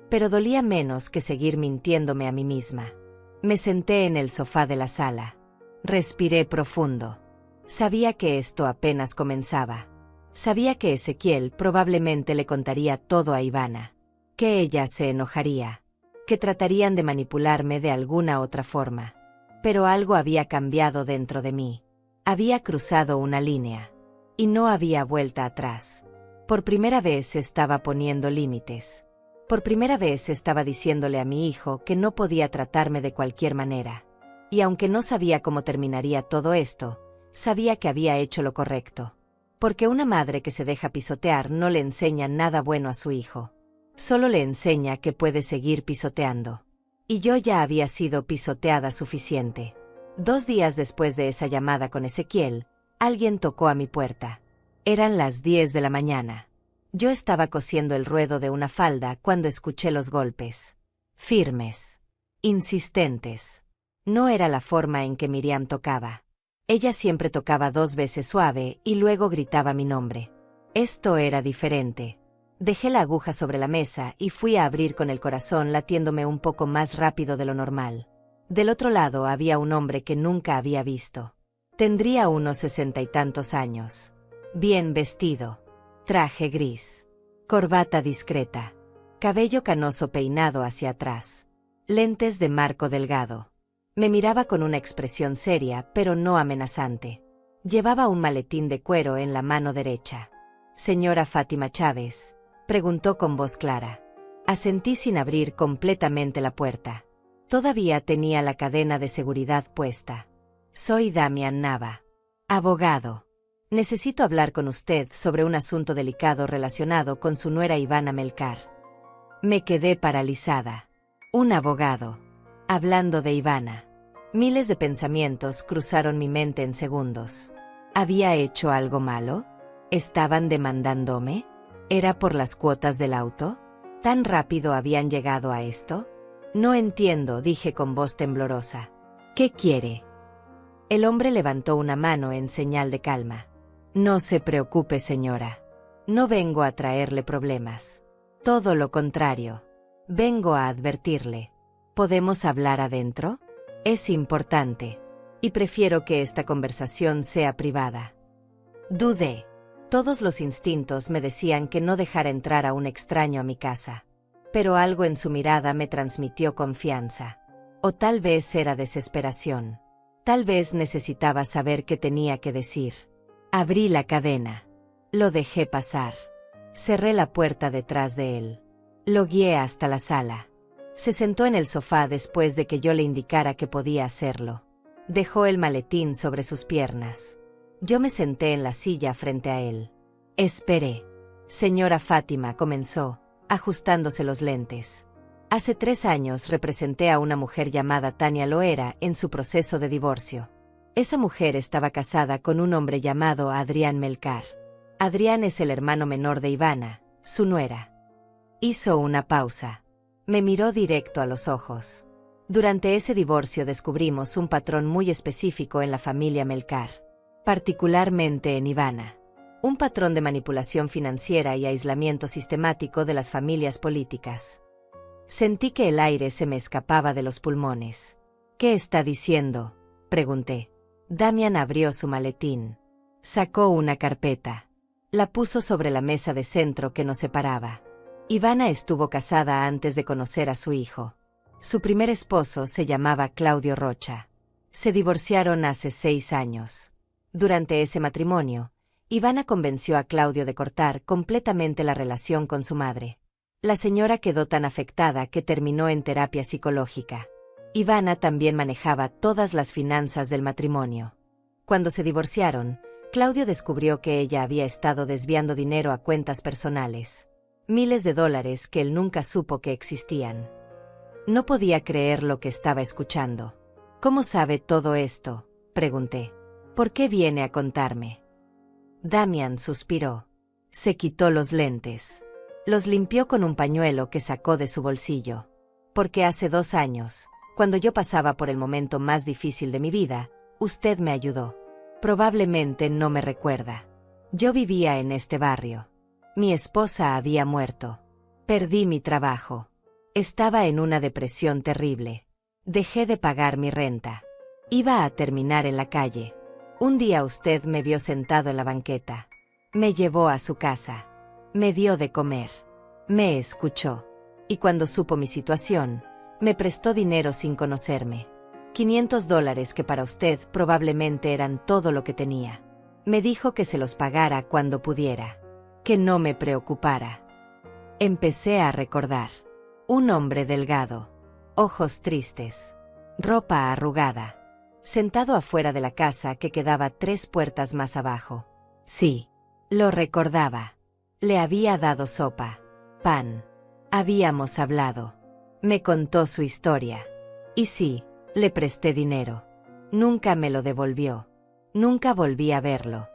Speaker 1: Pero dolía menos que seguir mintiéndome a mí misma. Me senté en el sofá de la sala. Respiré profundo. Sabía que esto apenas comenzaba. Sabía que Ezequiel probablemente le contaría todo a Ivana. Que ella se enojaría. Que tratarían de manipularme de alguna otra forma. Pero algo había cambiado dentro de mí. Había cruzado una línea. Y no había vuelta atrás. Por primera vez estaba poniendo límites. Por primera vez estaba diciéndole a mi hijo que no podía tratarme de cualquier manera. Y aunque no sabía cómo terminaría todo esto, sabía que había hecho lo correcto. Porque una madre que se deja pisotear no le enseña nada bueno a su hijo. Solo le enseña que puede seguir pisoteando. Y yo ya había sido pisoteada suficiente. 2 días después de esa llamada con Ezequiel, alguien tocó a mi puerta. Eran las 10 de la mañana. Yo estaba cosiendo el ruedo de una falda cuando escuché los golpes. Firmes. Insistentes. No era la forma en que Miriam tocaba. Ella siempre tocaba 2 veces suave y luego gritaba mi nombre. Esto era diferente. Dejé la aguja sobre la mesa y fui a abrir con el corazón latiéndome un poco más rápido de lo normal. Del otro lado había un hombre que nunca había visto. Tendría unos 60 y tantos años. Bien vestido. Traje gris. Corbata discreta. Cabello canoso peinado hacia atrás. Lentes de marco delgado. Me miraba con una expresión seria, pero no amenazante. Llevaba un maletín de cuero en la mano derecha. «Señora Fátima Chávez», preguntó con voz clara. Asentí sin abrir completamente la puerta. Todavía tenía la cadena de seguridad puesta. «Soy Damián Nava. Abogado. Necesito hablar con usted sobre un asunto delicado relacionado con su nuera Ivana Melcar». Me quedé paralizada. Un abogado. Hablando de Ivana. Miles de pensamientos cruzaron mi mente en segundos. ¿Había hecho algo malo? ¿Estaban demandándome? ¿Era por las cuotas del auto? ¿Tan rápido habían llegado a esto? No entiendo, dije con voz temblorosa. ¿Qué quiere? El hombre levantó una mano en señal de calma. No se preocupe, señora. No vengo a traerle problemas. Todo lo contrario. Vengo a advertirle. ¿Podemos hablar adentro? Es importante. Y prefiero que esta conversación sea privada. Dudé. Todos los instintos me decían que no dejara entrar a un extraño a mi casa. Pero algo en su mirada me transmitió confianza. O tal vez era desesperación. Tal vez necesitaba saber qué tenía que decir. Abrí la cadena. Lo dejé pasar. Cerré la puerta detrás de él. Lo guié hasta la sala. Se sentó en el sofá después de que yo le indicara que podía hacerlo. Dejó el maletín sobre sus piernas. Yo me senté en la silla frente a él. Esperé. Señora Fátima, comenzó, ajustándose los lentes. Hace 3 años representé a una mujer llamada Tania Loera en su proceso de divorcio. Esa mujer estaba casada con un hombre llamado Adrián Melcar. Adrián es el hermano menor de Ivana, su nuera. Hizo una pausa. Me miró directo a los ojos. Durante ese divorcio descubrimos un patrón muy específico en la familia Melcar. Particularmente en Ivana. Un patrón de manipulación financiera y aislamiento sistemático de las familias políticas. Sentí que el aire se me escapaba de los pulmones. ¿Qué está diciendo?, pregunté. Damián abrió su maletín. Sacó una carpeta. La puso sobre la mesa de centro que nos separaba. Ivana estuvo casada antes de conocer a su hijo. Su primer esposo se llamaba Claudio Rocha. Se divorciaron hace 6 años. Durante ese matrimonio, Ivana convenció a Claudio de cortar completamente la relación con su madre. La señora quedó tan afectada que terminó en terapia psicológica. Ivana también manejaba todas las finanzas del matrimonio. Cuando se divorciaron, Claudio descubrió que ella había estado desviando dinero a cuentas personales. Miles de dólares que él nunca supo que existían. No podía creer lo que estaba escuchando. ¿Cómo sabe todo esto?, pregunté. ¿Por qué viene a contarme? Damián suspiró. Se quitó los lentes. Los limpió con un pañuelo que sacó de su bolsillo. Porque hace 2 años, cuando yo pasaba por el momento más difícil de mi vida, usted me ayudó. Probablemente no me recuerda. Yo vivía en este barrio. Mi esposa había muerto. Perdí mi trabajo. Estaba en una depresión terrible. Dejé de pagar mi renta. Iba a terminar en la calle. Un día usted me vio sentado en la banqueta. Me llevó a su casa. Me dio de comer. Me escuchó. Y cuando supo mi situación, me prestó dinero sin conocerme. $500 que para usted probablemente eran todo lo que tenía. Me dijo que se los pagara cuando pudiera. Que no me preocupara. Empecé a recordar. Un hombre delgado. Ojos tristes. Ropa arrugada. Sentado afuera de la casa que quedaba 3 puertas más abajo. Sí, lo recordaba. Le había dado sopa, pan. Habíamos hablado. Me contó su historia. Y sí, le presté dinero. Nunca me lo devolvió. Nunca volví a verlo.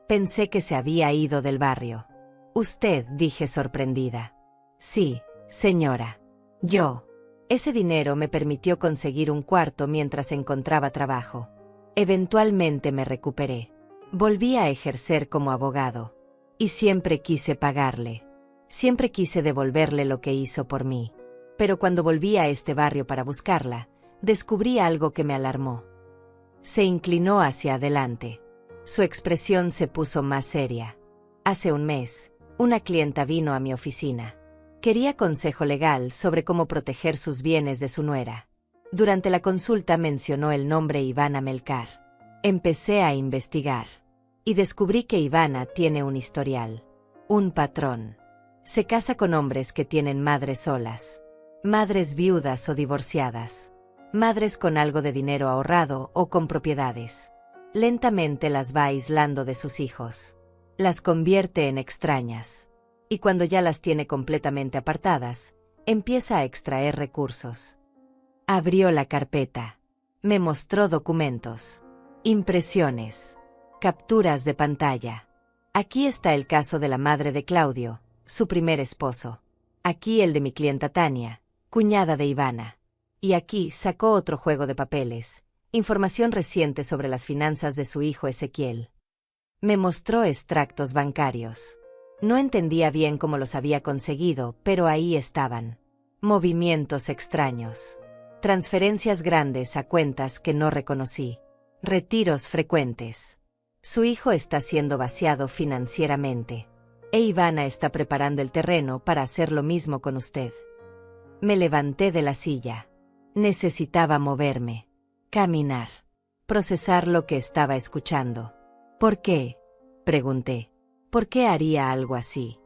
Speaker 1: Pensé que se había ido del barrio. Usted, dije sorprendida. Sí, señora. Yo. Ese dinero me permitió conseguir un cuarto mientras encontraba trabajo. Eventualmente me recuperé. Volví a ejercer como abogado. Y siempre quise pagarle. Siempre quise devolverle lo que hizo por mí. Pero cuando volví a este barrio para buscarla, descubrí algo que me alarmó. Se inclinó hacia adelante. Su expresión se puso más seria. Hace un mes, una clienta vino a mi oficina. Quería consejo legal sobre cómo proteger sus bienes de su nuera. Durante la consulta mencionó el nombre Ivana Melkar. Empecé a investigar. Y descubrí que Ivana tiene un historial. Un patrón. Se casa con hombres que tienen madres solas. Madres viudas o divorciadas. Madres con algo de dinero ahorrado o con propiedades. Lentamente las va aislando de sus hijos. Las convierte en extrañas. Y cuando ya las tiene completamente apartadas, empieza a extraer recursos. Abrió la carpeta. Me mostró documentos. Impresiones. Capturas de pantalla. Aquí está el caso de la madre de Claudio, su primer esposo. Aquí el de mi clienta Tania, cuñada de Ivana. Y aquí sacó otro juego de papeles, información reciente sobre las finanzas de su hijo Ezequiel. Me mostró extractos bancarios. No entendía bien cómo los había conseguido, pero ahí estaban. Movimientos extraños. Transferencias grandes a cuentas que no reconocí. Retiros frecuentes. Su hijo está siendo vaciado financieramente. E Ivana está preparando el terreno para hacer lo mismo con usted. Me levanté de la silla. Necesitaba moverme. Caminar. Procesar lo que estaba escuchando. ¿Por qué?, pregunté. ¿Por qué haría algo así?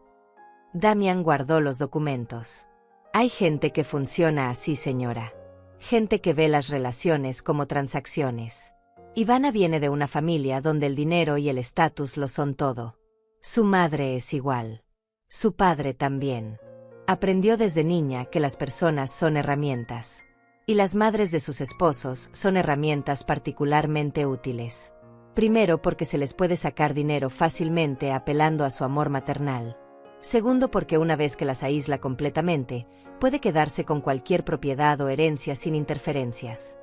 Speaker 1: Damian guardó los documentos. Hay gente que funciona así, señora. Gente que ve las relaciones como transacciones. Ivana viene de una familia donde el dinero y el estatus lo son todo. Su madre es igual. Su padre también. Aprendió desde niña que las personas son herramientas. Y las madres de sus esposos son herramientas particularmente útiles. Primero, porque se les puede sacar dinero fácilmente apelando a su amor maternal. Segundo, porque una vez que las aísla completamente, puede quedarse con cualquier propiedad o herencia sin interferencias.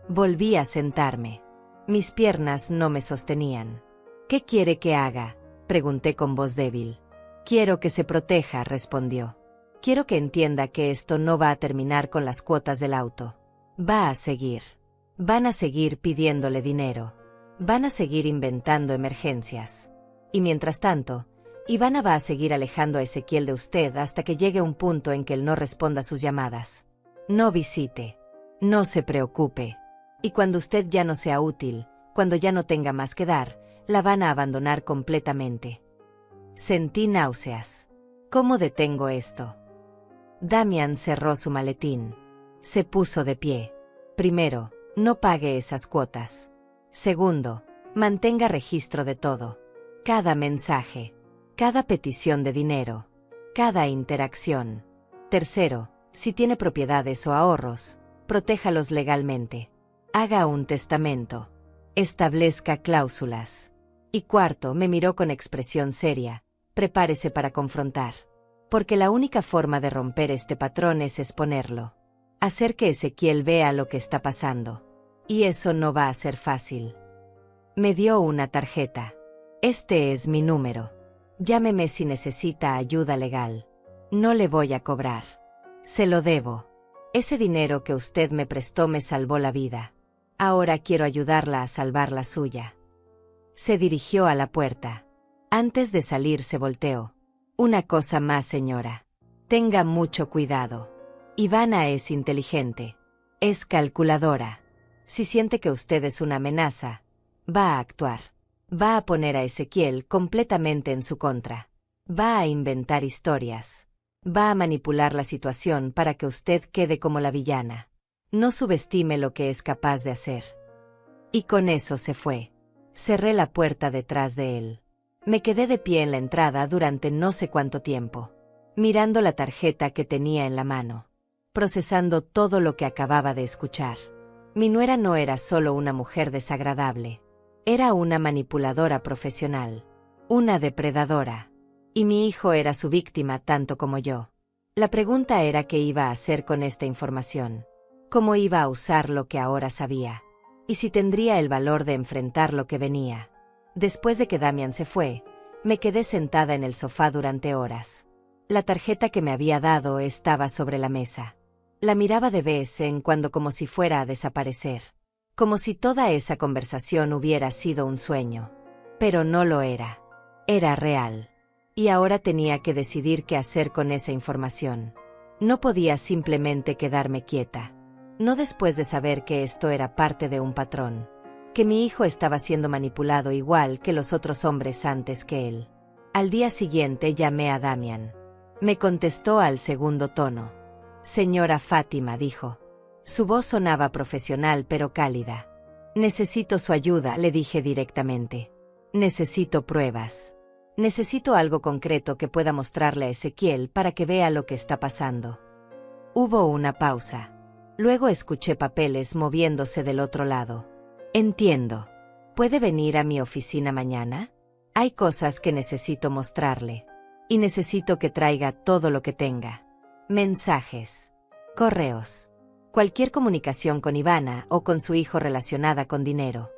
Speaker 1: Volví a sentarme. Mis piernas no me sostenían. ¿Qué quiere que haga?, pregunté con voz débil. Quiero que se proteja, respondió. Quiero que entienda que esto no va a terminar con las cuotas del auto. Va a seguir. Van a seguir pidiéndole dinero. Van a seguir inventando emergencias. Y mientras tanto, Ivana va a seguir alejando a Ezequiel de usted hasta que llegue un punto en que él no responda a sus llamadas. No visite. No se preocupe. Y cuando usted ya no sea útil, cuando ya no tenga más que dar, la van a abandonar completamente. Sentí náuseas. ¿Cómo detengo esto? Damian cerró su maletín. Se puso de pie. Primero, no pague esas cuotas. Segundo, mantenga registro de todo. Cada mensaje. Cada petición de dinero. Cada interacción. Tercero, si tiene propiedades o ahorros, protéjalos legalmente. Haga un testamento. Establezca cláusulas. Y cuarto, me miró con expresión seria. Prepárese para confrontar. Porque la única forma de romper este patrón es exponerlo. Hacer que Ezequiel vea lo que está pasando. Y eso no va a ser fácil. Me dio una tarjeta. Este es mi número. Llámeme si necesita ayuda legal. No le voy a cobrar. Se lo debo. Ese dinero que usted me prestó me salvó la vida. Ahora quiero ayudarla a salvar la suya. Se dirigió a la puerta. Antes de salir se volteó. Una cosa más, señora. Tenga mucho cuidado. Ivana es inteligente. Es calculadora. Si siente que usted es una amenaza, va a actuar. Va a poner a Ezequiel completamente en su contra. Va a inventar historias. Va a manipular la situación para que usted quede como la villana. No subestime lo que es capaz de hacer. Y con eso se fue. Cerré la puerta detrás de él. Me quedé de pie en la entrada durante no sé cuánto tiempo, mirando la tarjeta que tenía en la mano, procesando todo lo que acababa de escuchar. Mi nuera no era solo una mujer desagradable. Era una manipuladora profesional. Una depredadora. Y mi hijo era su víctima tanto como yo. La pregunta era qué iba a hacer con esta información. Cómo iba a usar lo que ahora sabía. Y si tendría el valor de enfrentar lo que venía. Después de que Damian se fue, me quedé sentada en el sofá durante horas. La tarjeta que me había dado estaba sobre la mesa. La miraba de vez en cuando como si fuera a desaparecer. Como si toda esa conversación hubiera sido un sueño. Pero no lo era. Era real. Y ahora tenía que decidir qué hacer con esa información. No podía simplemente quedarme quieta. No después de saber que esto era parte de un patrón. Que mi hijo estaba siendo manipulado igual que los otros hombres antes que él. Al día siguiente llamé a Damian. Me contestó al segundo tono. Señora Fátima, dijo. Su voz sonaba profesional pero cálida. Necesito su ayuda, le dije directamente. Necesito pruebas. Necesito algo concreto que pueda mostrarle a Ezequiel para que vea lo que está pasando. Hubo una pausa. Luego escuché papeles moviéndose del otro lado. Entiendo. ¿Puede venir a mi oficina mañana? Hay cosas que necesito mostrarle. Y necesito que traiga todo lo que tenga. Mensajes. Correos. Cualquier comunicación con Ivana o con su hijo relacionada con dinero.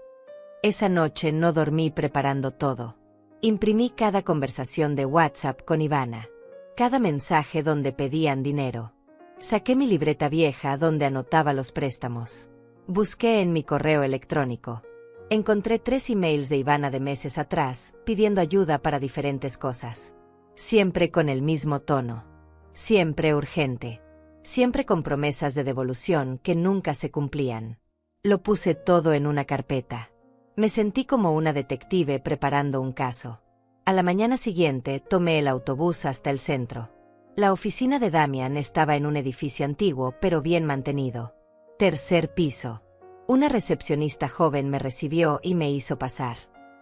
Speaker 1: Esa noche no dormí preparando todo. Imprimí cada conversación de WhatsApp con Ivana. Cada mensaje donde pedían dinero. Saqué mi libreta vieja donde anotaba los préstamos. Busqué en mi correo electrónico. Encontré 3 emails de Ivana de meses atrás, pidiendo ayuda para diferentes cosas. Siempre con el mismo tono. Siempre urgente. Siempre con promesas de devolución que nunca se cumplían. Lo puse todo en una carpeta. Me sentí como una detective preparando un caso. A la mañana siguiente tomé el autobús hasta el centro. La oficina de Damian estaba en un edificio antiguo pero bien mantenido. 3er piso. Una recepcionista joven me recibió y me hizo pasar.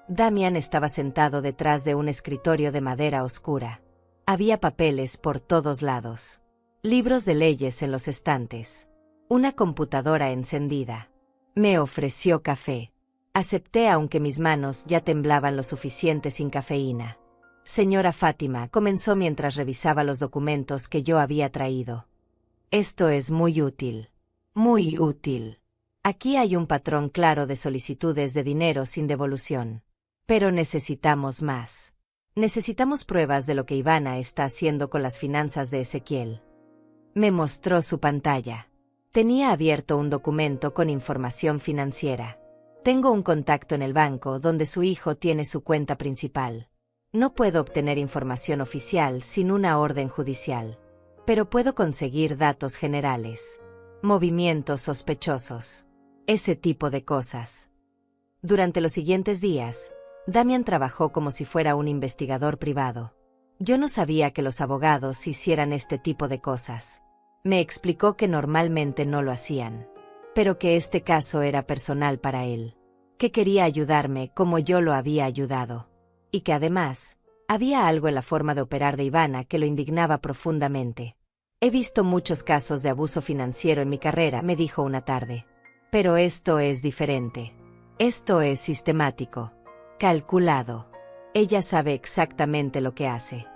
Speaker 1: Damian estaba sentado detrás de un escritorio de madera oscura. Había papeles por todos lados. Libros de leyes en los estantes. Una computadora encendida. Me ofreció café. Acepté aunque mis manos ya temblaban lo suficiente sin cafeína. Señora Fátima, comenzó mientras revisaba los documentos que yo había traído. Esto es muy útil. Muy útil. Aquí hay un patrón claro de solicitudes de dinero sin devolución. Pero necesitamos más. Necesitamos pruebas de lo que Ivana está haciendo con las finanzas de Ezequiel. Me mostró su pantalla. Tenía abierto un documento con información financiera. Tengo un contacto en el banco donde su hijo tiene su cuenta principal. No puedo obtener información oficial sin una orden judicial. Pero puedo conseguir datos generales. Movimientos sospechosos. Ese tipo de cosas. Durante los siguientes días, Damian trabajó como si fuera un investigador privado. Yo no sabía que los abogados hicieran este tipo de cosas. Me explicó que normalmente no lo hacían. Pero que este caso era personal para él. Que quería ayudarme como yo lo había ayudado. Y que además, había algo en la forma de operar de Ivana que lo indignaba profundamente. He visto muchos casos de abuso financiero en mi carrera, me dijo una tarde. Pero esto es diferente. Esto es sistemático. Calculado. Ella sabe exactamente lo que hace.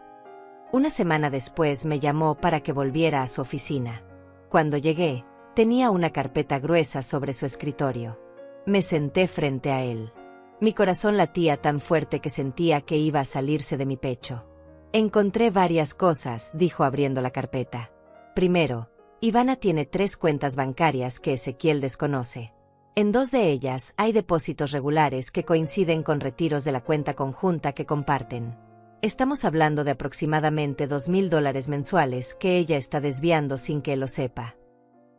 Speaker 1: Una semana después me llamó para que volviera a su oficina. Cuando llegué, tenía una carpeta gruesa sobre su escritorio. Me senté frente a él. Mi corazón latía tan fuerte que sentía que iba a salirse de mi pecho. Encontré varias cosas, dijo abriendo la carpeta. Primero, Ivana tiene 3 cuentas bancarias que Ezequiel desconoce. En 2 de ellas hay depósitos regulares que coinciden con retiros de la cuenta conjunta que comparten. Estamos hablando de aproximadamente $2,000 mensuales que ella está desviando sin que él lo sepa.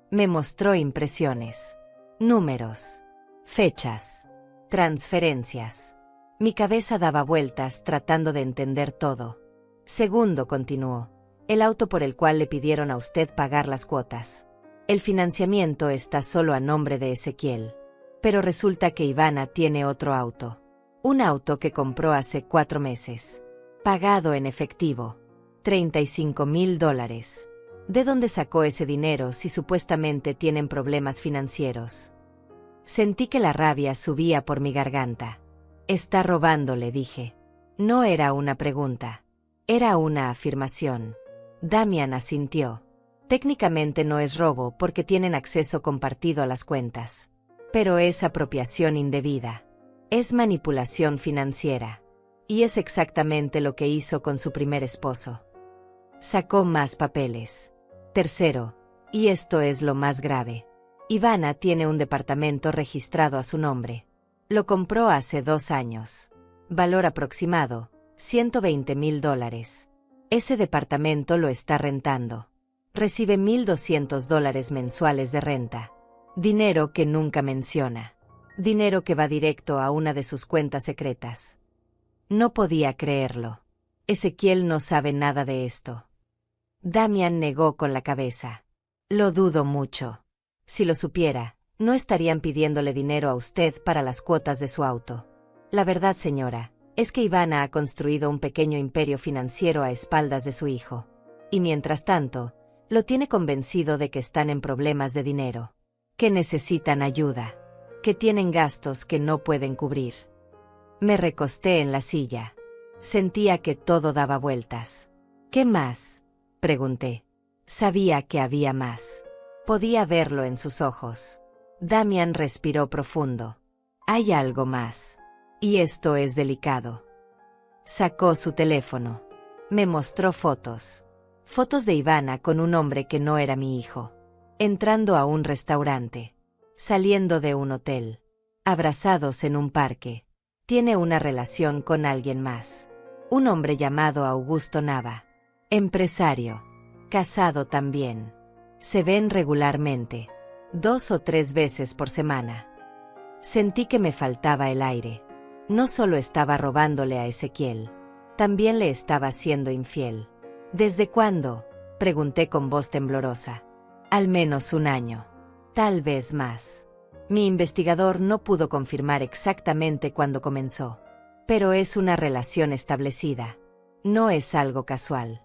Speaker 1: Me mostró impresiones. Números. Fechas. Transferencias. Mi cabeza daba vueltas tratando de entender todo. Segundo, continuó. El auto por el cual le pidieron a usted pagar las cuotas. El financiamiento está solo a nombre de Ezequiel. Pero resulta que Ivana tiene otro auto. Un auto que compró hace 4 meses. Pagado en efectivo. $35,000. ¿De dónde sacó ese dinero si supuestamente tienen problemas financieros? Sentí que la rabia subía por mi garganta. Está robando, le dije. No era una pregunta. Era una afirmación. Damian asintió. Técnicamente no es robo porque tienen acceso compartido a las cuentas. Pero es apropiación indebida. Es manipulación financiera. Y es exactamente lo que hizo con su primer esposo. Sacó más papeles. Tercero, y esto es lo más grave. Ivana tiene un departamento registrado a su nombre. Lo compró hace 2 años. Valor aproximado, $120,000. Ese departamento lo está rentando. Recibe $1,200 mensuales de renta. Dinero que nunca menciona. Dinero que va directo a una de sus cuentas secretas. No podía creerlo. Ezequiel no sabe nada de esto. Damian negó con la cabeza. Lo dudo mucho. Si lo supiera, no estarían pidiéndole dinero a usted para las cuotas de su auto. La verdad, señora, es que Ivana ha construido un pequeño imperio financiero a espaldas de su hijo. Y mientras tanto, lo tiene convencido de que están en problemas de dinero. Que necesitan ayuda. Que tienen gastos que no pueden cubrir. Me recosté en la silla. Sentía que todo daba vueltas. ¿Qué más?, pregunté. Sabía que había más. Podía verlo en sus ojos. Damian respiró profundo. Hay algo más. Y esto es delicado. Sacó su teléfono. Me mostró fotos. Fotos de Ivana con un hombre que no era mi hijo. Entrando a un restaurante. Saliendo de un hotel. Abrazados en un parque. Tiene una relación con alguien más. Un hombre llamado Augusto Nava. Empresario. Casado también. Se ven regularmente. 2 o 3 veces por semana. Sentí que me faltaba el aire. No solo estaba robándole a Ezequiel. También le estaba siendo infiel. ¿Desde cuándo?, pregunté con voz temblorosa. Al menos 1 año. Tal vez más. Mi investigador no pudo confirmar exactamente cuándo comenzó. Pero es una relación establecida. No es algo casual.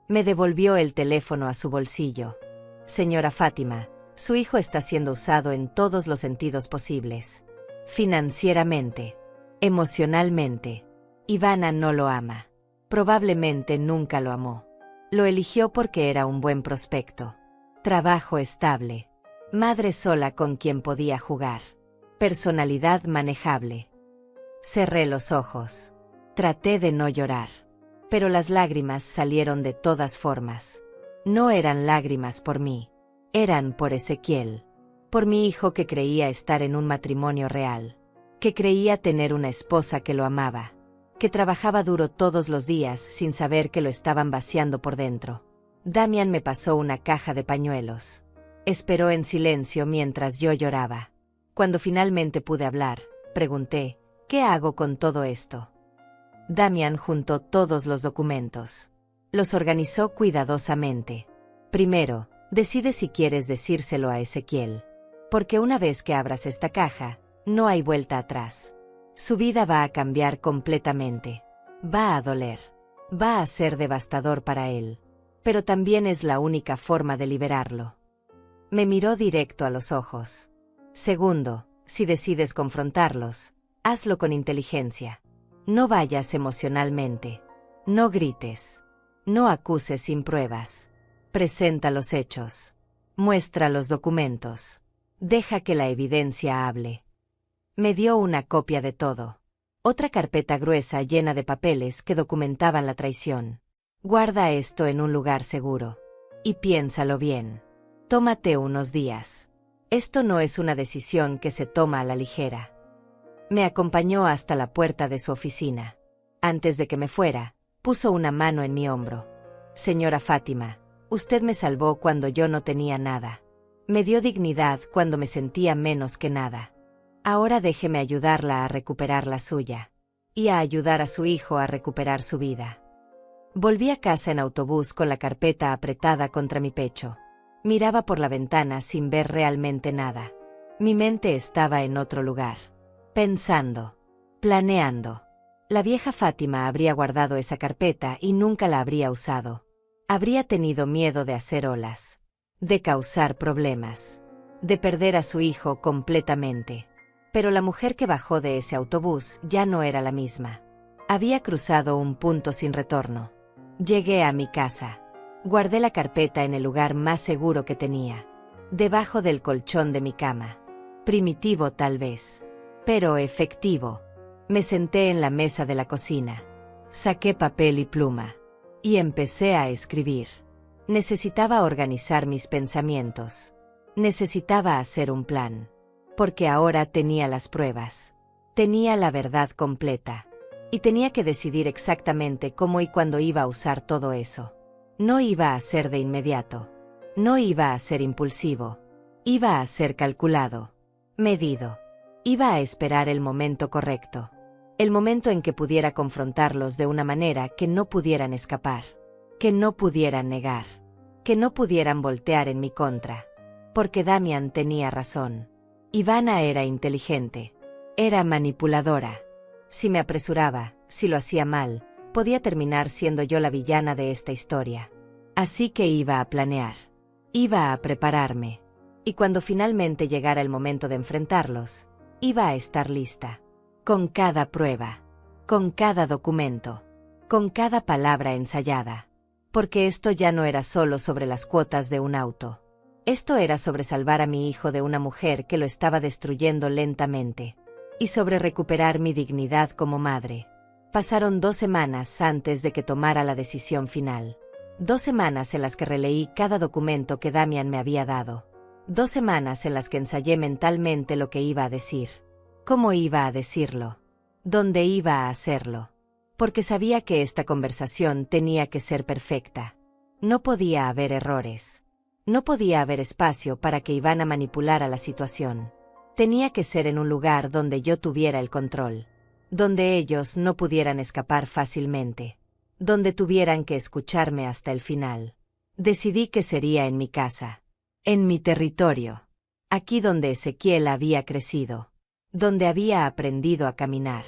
Speaker 1: Me devolvió el teléfono a su bolsillo. Señora Fátima, su hijo está siendo usado en todos los sentidos posibles. Financieramente. Emocionalmente. Ivana no lo ama. Probablemente nunca lo amó. Lo eligió porque era un buen prospecto. Trabajo estable. Madre sola con quien podía jugar. Personalidad manejable. Cerré los ojos. Traté de no llorar. Pero las lágrimas salieron de todas formas. No eran lágrimas por mí. Eran por Ezequiel. Por mi hijo que creía estar en un matrimonio real. Que creía tener una esposa que lo amaba. Que trabajaba duro todos los días sin saber que lo estaban vaciando por dentro. Damian me pasó una caja de pañuelos. Esperó en silencio mientras yo lloraba. Cuando finalmente pude hablar, pregunté, ¿qué hago con todo esto? Damian juntó todos los documentos. Los organizó cuidadosamente. Primero, decide si quieres decírselo a Ezequiel. Porque una vez que abras esta caja, no hay vuelta atrás. Su vida va a cambiar completamente. Va a doler. Va a ser devastador para él. Pero también es la única forma de liberarlo. Me miró directo a los ojos. Segundo, si decides confrontarlos, hazlo con inteligencia. No vayas emocionalmente. No grites. No acuses sin pruebas. Presenta los hechos. Muestra los documentos. Deja que la evidencia hable. Me dio una copia de todo. Otra carpeta gruesa llena de papeles que documentaban la traición. Guarda esto en un lugar seguro. Y piénsalo bien. Tómate unos días. Esto no es una decisión que se toma a la ligera. Me acompañó hasta la puerta de su oficina. Antes de que me fuera, puso una mano en mi hombro. Señora Fátima, usted me salvó cuando yo no tenía nada. Me dio dignidad cuando me sentía menos que nada. Ahora déjeme ayudarla a recuperar la suya. Y a ayudar a su hijo a recuperar su vida. Volví a casa en autobús con la carpeta apretada contra mi pecho. Miraba por la ventana sin ver realmente nada. Mi mente estaba en otro lugar. Pensando. Planeando. La vieja Fátima habría guardado esa carpeta y nunca la habría usado. Habría tenido miedo de hacer olas. De causar problemas. De perder a su hijo completamente. Pero la mujer que bajó de ese autobús ya no era la misma. Había cruzado un punto sin retorno. Llegué a mi casa. Guardé la carpeta en el lugar más seguro que tenía. Debajo del colchón de mi cama. Primitivo tal vez. Pero efectivo. Me senté en la mesa de la cocina. Saqué papel y pluma. Y empecé a escribir. Necesitaba organizar mis pensamientos. Necesitaba hacer un plan. Porque ahora tenía las pruebas. Tenía la verdad completa. Y tenía que decidir exactamente cómo y cuándo iba a usar todo eso. No iba a ser de inmediato. No iba a ser impulsivo. Iba a ser calculado, medido. Iba a esperar el momento correcto. El momento en que pudiera confrontarlos de una manera que no pudieran escapar, que no pudieran negar, que no pudieran voltear en mi contra. Porque Damian tenía razón. Ivana era inteligente. Era manipuladora. Si me apresuraba, si lo hacía mal, podía terminar siendo yo la villana de esta historia. Así que iba a planear. Iba a prepararme. Y cuando finalmente llegara el momento de enfrentarlos, iba a estar lista. Con cada prueba. Con cada documento. Con cada palabra ensayada. Porque esto ya no era solo sobre las cuotas de un auto. Esto era sobre salvar a mi hijo de una mujer que lo estaba destruyendo lentamente. Y sobre recuperar mi dignidad como madre. Pasaron 2 semanas antes de que tomara la decisión final. 2 semanas en las que releí cada documento que Damian me había dado. 2 semanas en las que ensayé mentalmente lo que iba a decir. Cómo iba a decirlo. Dónde iba a hacerlo. Porque sabía que esta conversación tenía que ser perfecta. No podía haber errores. No podía haber espacio para que Ivana manipulara la situación. Tenía que ser en un lugar donde yo tuviera el control. Donde ellos no pudieran escapar fácilmente. Donde tuvieran que escucharme hasta el final. Decidí que sería en mi casa. En mi territorio. Aquí donde Ezequiel había crecido. Donde había aprendido a caminar.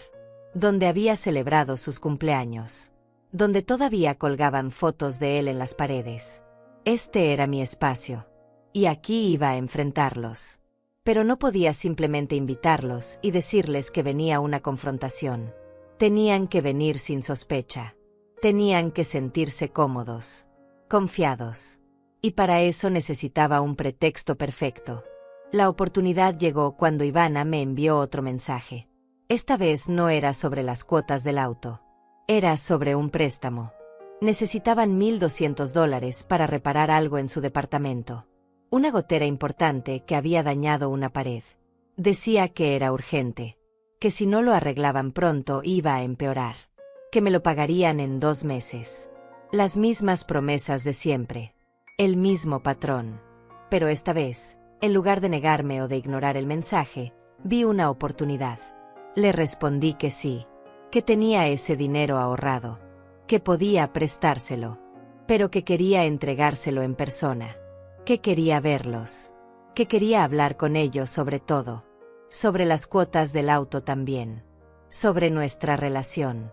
Speaker 1: Donde había celebrado sus cumpleaños. Donde todavía colgaban fotos de él en las paredes. Este era mi espacio. Y aquí iba a enfrentarlos. Pero no podía simplemente invitarlos y decirles que venía una confrontación. Tenían que venir sin sospecha. Tenían que sentirse cómodos. Confiados. Y para eso necesitaba un pretexto perfecto. La oportunidad llegó cuando Ivana me envió otro mensaje. Esta vez no era sobre las cuotas del auto. Era sobre un préstamo. Necesitaban $1,200 para reparar algo en su departamento. Una gotera importante que había dañado una pared. Decía que era urgente. Que si no lo arreglaban pronto iba a empeorar. Que me lo pagarían en 2 meses. Las mismas promesas de siempre. El mismo patrón. Pero esta vez, en lugar de negarme o de ignorar el mensaje, vi una oportunidad. Le respondí que sí. Que tenía ese dinero ahorrado. Que podía prestárselo. Pero que quería entregárselo en persona. Que quería verlos. Que quería hablar con ellos sobre todo. Sobre las cuotas del auto también. Sobre nuestra relación.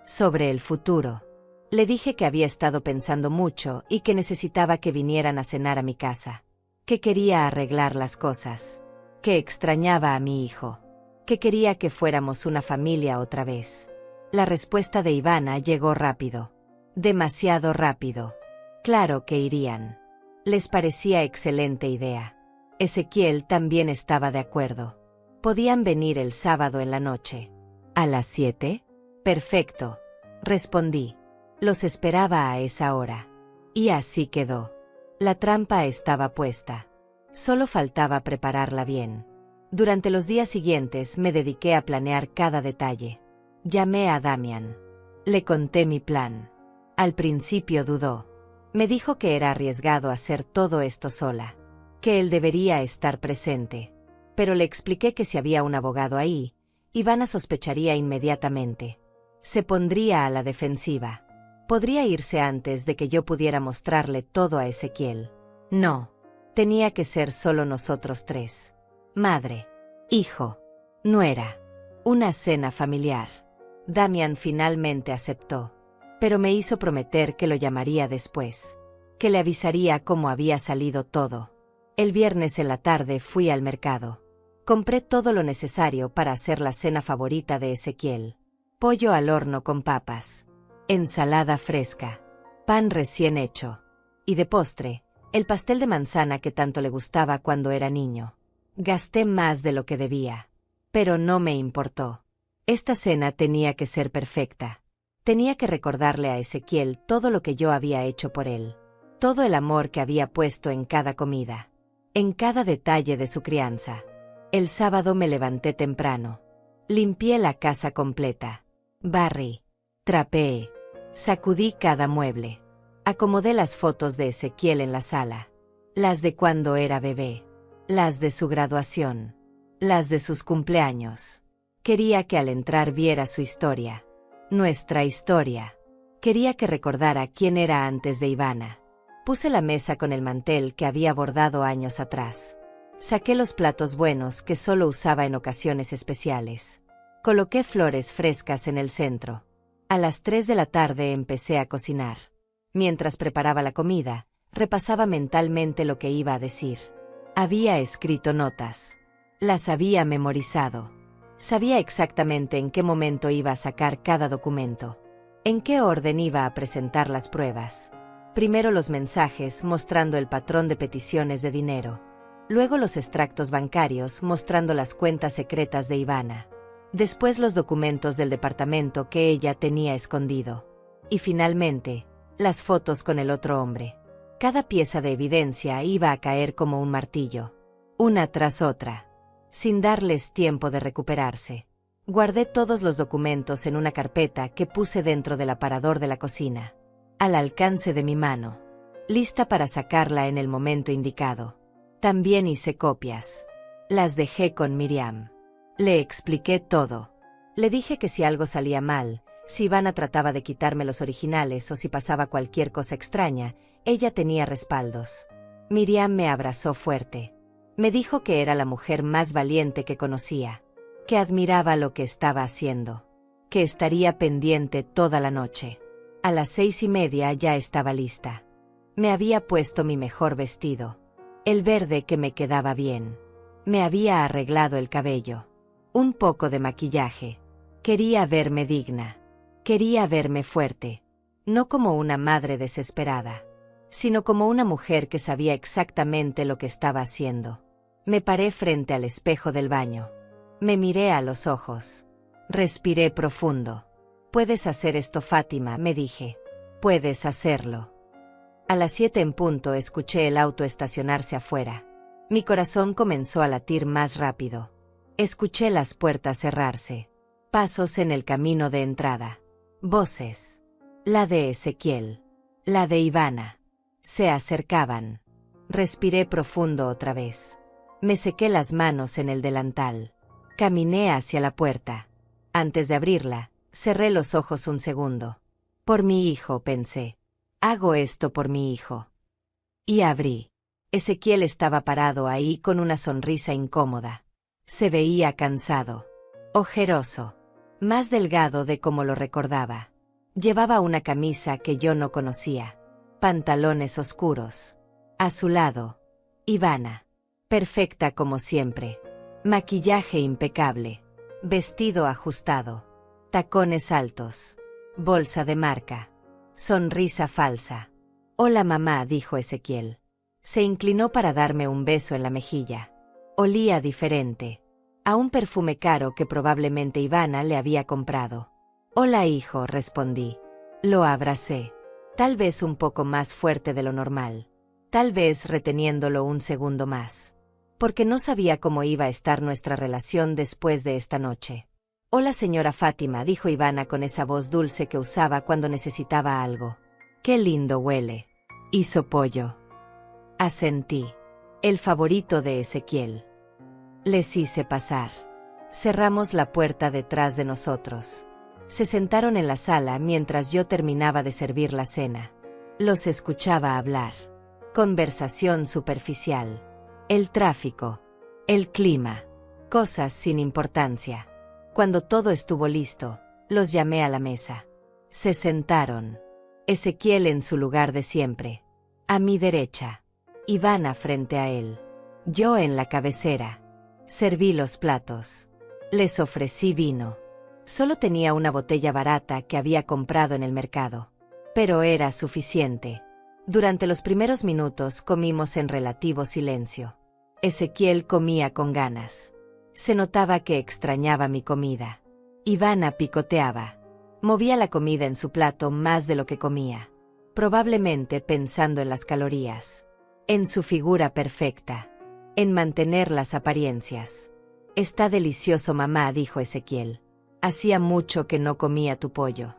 Speaker 1: Sobre el futuro. Le dije que había estado pensando mucho y que necesitaba que vinieran a cenar a mi casa. Que quería arreglar las cosas. Que extrañaba a mi hijo. Que quería que fuéramos una familia otra vez. La respuesta de Ivana llegó rápido. Demasiado rápido. Claro que irían. Les parecía excelente idea. Ezequiel también estaba de acuerdo. Podían venir el sábado en la noche. ¿A las 7? Perfecto. Respondí. Los esperaba a esa hora. Y así quedó. La trampa estaba puesta. Solo faltaba prepararla bien. Durante los días siguientes me dediqué a planear cada detalle. Llamé a Damian. Le conté mi plan. Al principio dudó. Me dijo que era arriesgado hacer todo esto sola. Que él debería estar presente. Pero le expliqué que si había un abogado ahí, Ivana sospecharía inmediatamente. Se pondría a la defensiva. Podría irse antes de que yo pudiera mostrarle todo a Ezequiel. No. Tenía que ser solo nosotros 3. Madre. Hijo. Nuera. Una cena familiar. Damian finalmente aceptó. Pero me hizo prometer que lo llamaría después. Que le avisaría cómo había salido todo. El viernes en la tarde fui al mercado. Compré todo lo necesario para hacer la cena favorita de Ezequiel. Pollo al horno con papas. Ensalada fresca. Pan recién hecho. Y de postre, el pastel de manzana que tanto le gustaba cuando era niño. Gasté más de lo que debía. Pero no me importó. Esta cena tenía que ser perfecta. Tenía que recordarle a Ezequiel todo lo que yo había hecho por él. Todo el amor que había puesto en cada comida. En cada detalle de su crianza. El sábado me levanté temprano. Limpié la casa completa. Barrí. Trapeé. Sacudí cada mueble. Acomodé las fotos de Ezequiel en la sala. Las de cuando era bebé. las de su graduación, las de sus cumpleaños. Quería que al entrar viera su historia, nuestra historia. Quería que recordara quién era antes de Ivana. Puse la mesa con el mantel que había bordado años atrás. Saqué los platos buenos que solo usaba en ocasiones especiales. Coloqué flores frescas en el centro. A las 3 de la tarde empecé a cocinar. Mientras preparaba la comida, repasaba mentalmente lo que iba a decir. Había escrito notas. Las había memorizado. Sabía exactamente en qué momento iba a sacar cada documento. En qué orden iba a presentar las pruebas. Primero los mensajes mostrando el patrón de peticiones de dinero. Luego los extractos bancarios mostrando las cuentas secretas de Ivana. Después los documentos del departamento que ella tenía escondido. Y finalmente, las fotos con el otro hombre. Cada pieza de evidencia iba a caer como un martillo. Una tras otra. Sin darles tiempo de recuperarse. Guardé todos los documentos en una carpeta que puse dentro del aparador de la cocina. Al alcance de mi mano. Lista para sacarla en el momento indicado. También hice copias. Las dejé con Miriam. Le expliqué todo. Le dije que si algo salía mal, si Ivana trataba de quitarme los originales o si pasaba cualquier cosa extraña, ella tenía respaldos. Miriam me abrazó fuerte. Me dijo que era la mujer más valiente que conocía, que admiraba lo que estaba haciendo, que estaría pendiente toda la noche. A las 6:30 ya estaba lista. Me había puesto mi mejor vestido, el verde que me quedaba bien. Me había arreglado el cabello. Un poco de maquillaje. Quería verme digna. Quería verme fuerte. No como una madre desesperada, sino como una mujer que sabía exactamente lo que estaba haciendo. Me paré frente al espejo del baño. Me miré a los ojos. Respiré profundo. «Puedes hacer esto, Fátima», me dije. «Puedes hacerlo». A las 7 en punto escuché el auto estacionarse afuera. Mi corazón comenzó a latir más rápido. Escuché las puertas cerrarse. Pasos en el camino de entrada. Voces. La de Ezequiel. La de Ivana. Se acercaban. Respiré profundo otra vez. Me sequé las manos en el delantal. Caminé hacia la puerta. Antes de abrirla, cerré los ojos un segundo. Por mi hijo, pensé. Hago esto por mi hijo. Y abrí. Ezequiel estaba parado ahí con una sonrisa incómoda. Se veía cansado. Ojeroso. Más delgado de como lo recordaba. Llevaba una camisa que yo no conocía. Pantalones oscuros. A su lado, Ivana. Perfecta como siempre. Maquillaje impecable. Vestido ajustado. Tacones altos. Bolsa de marca. Sonrisa falsa. «Hola, mamá», dijo Ezequiel. Se inclinó para darme un beso en la mejilla. Olía diferente. A un perfume caro que probablemente Ivana le había comprado. «Hola, hijo», respondí. Lo abracé. Tal vez un poco más fuerte de lo normal. Tal vez reteniéndolo un segundo más. Porque no sabía cómo iba a estar nuestra relación después de esta noche. «Hola, señora Fátima», dijo Ivana con esa voz dulce que usaba cuando necesitaba algo. «Qué lindo huele». Hizo pollo. Asentí. El favorito de Ezequiel. Les hice pasar. Cerramos la puerta detrás de nosotros. Se sentaron en la sala mientras yo terminaba de servir la cena. Los escuchaba hablar. Conversación superficial. El tráfico. El clima. Cosas sin importancia. Cuando todo estuvo listo, los llamé a la mesa. Se sentaron. Ezequiel en su lugar de siempre. A mi derecha. Ivana frente a él. Yo en la cabecera. Serví los platos. Les ofrecí vino. Solo tenía una botella barata que había comprado en el mercado. Pero era suficiente. Durante los primeros minutos comimos en relativo silencio. Ezequiel comía con ganas. Se notaba que extrañaba mi comida. Ivana picoteaba. Movía la comida en su plato más de lo que comía. Probablemente pensando en las calorías. En su figura perfecta. En mantener las apariencias. «Está delicioso, mamá», dijo Ezequiel. «Hacía mucho que no comía tu pollo».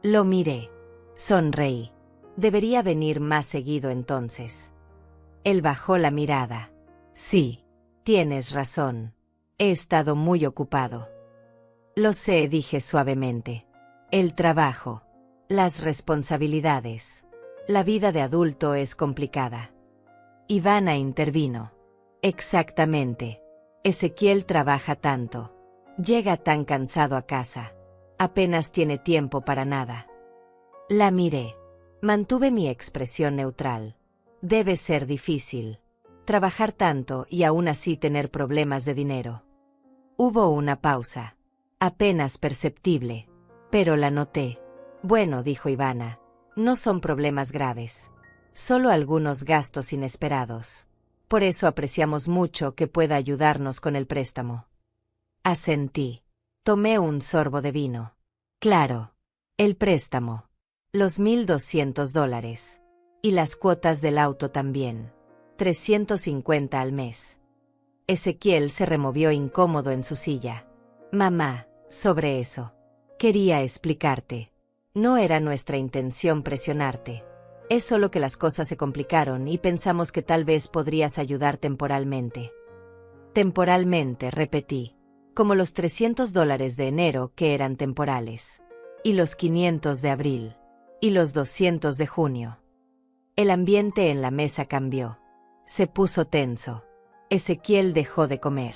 Speaker 1: Lo miré. Sonreí. Debería venir más seguido entonces. Él bajó la mirada. Sí, tienes razón. He estado muy ocupado. Lo sé, dije suavemente. El trabajo, las responsabilidades. La vida de adulto es complicada. Ivana intervino. Exactamente. Ezequiel trabaja tanto. Llega tan cansado a casa. Apenas tiene tiempo para nada. La miré. Mantuve mi expresión neutral. Debe ser difícil. Trabajar tanto y aún así tener problemas de dinero. Hubo una pausa. Apenas perceptible. Pero la noté. Bueno, dijo Ivana. No son problemas graves. Solo algunos gastos inesperados. Por eso apreciamos mucho que pueda ayudarnos con el préstamo. Asentí. Tomé un sorbo de vino. Claro. El préstamo. Los $1,200. Y las cuotas del auto también. 350 al mes. Ezequiel se removió incómodo en su silla. Mamá, sobre eso. Quería explicarte. No era nuestra intención presionarte. Es solo que las cosas se complicaron y pensamos que tal vez podrías ayudar temporalmente. Temporalmente, repetí. Como los $300 de enero que eran temporales. Y los 500 de abril. Y los 200 de junio. El ambiente en la mesa cambió. Se puso tenso. Ezequiel dejó de comer.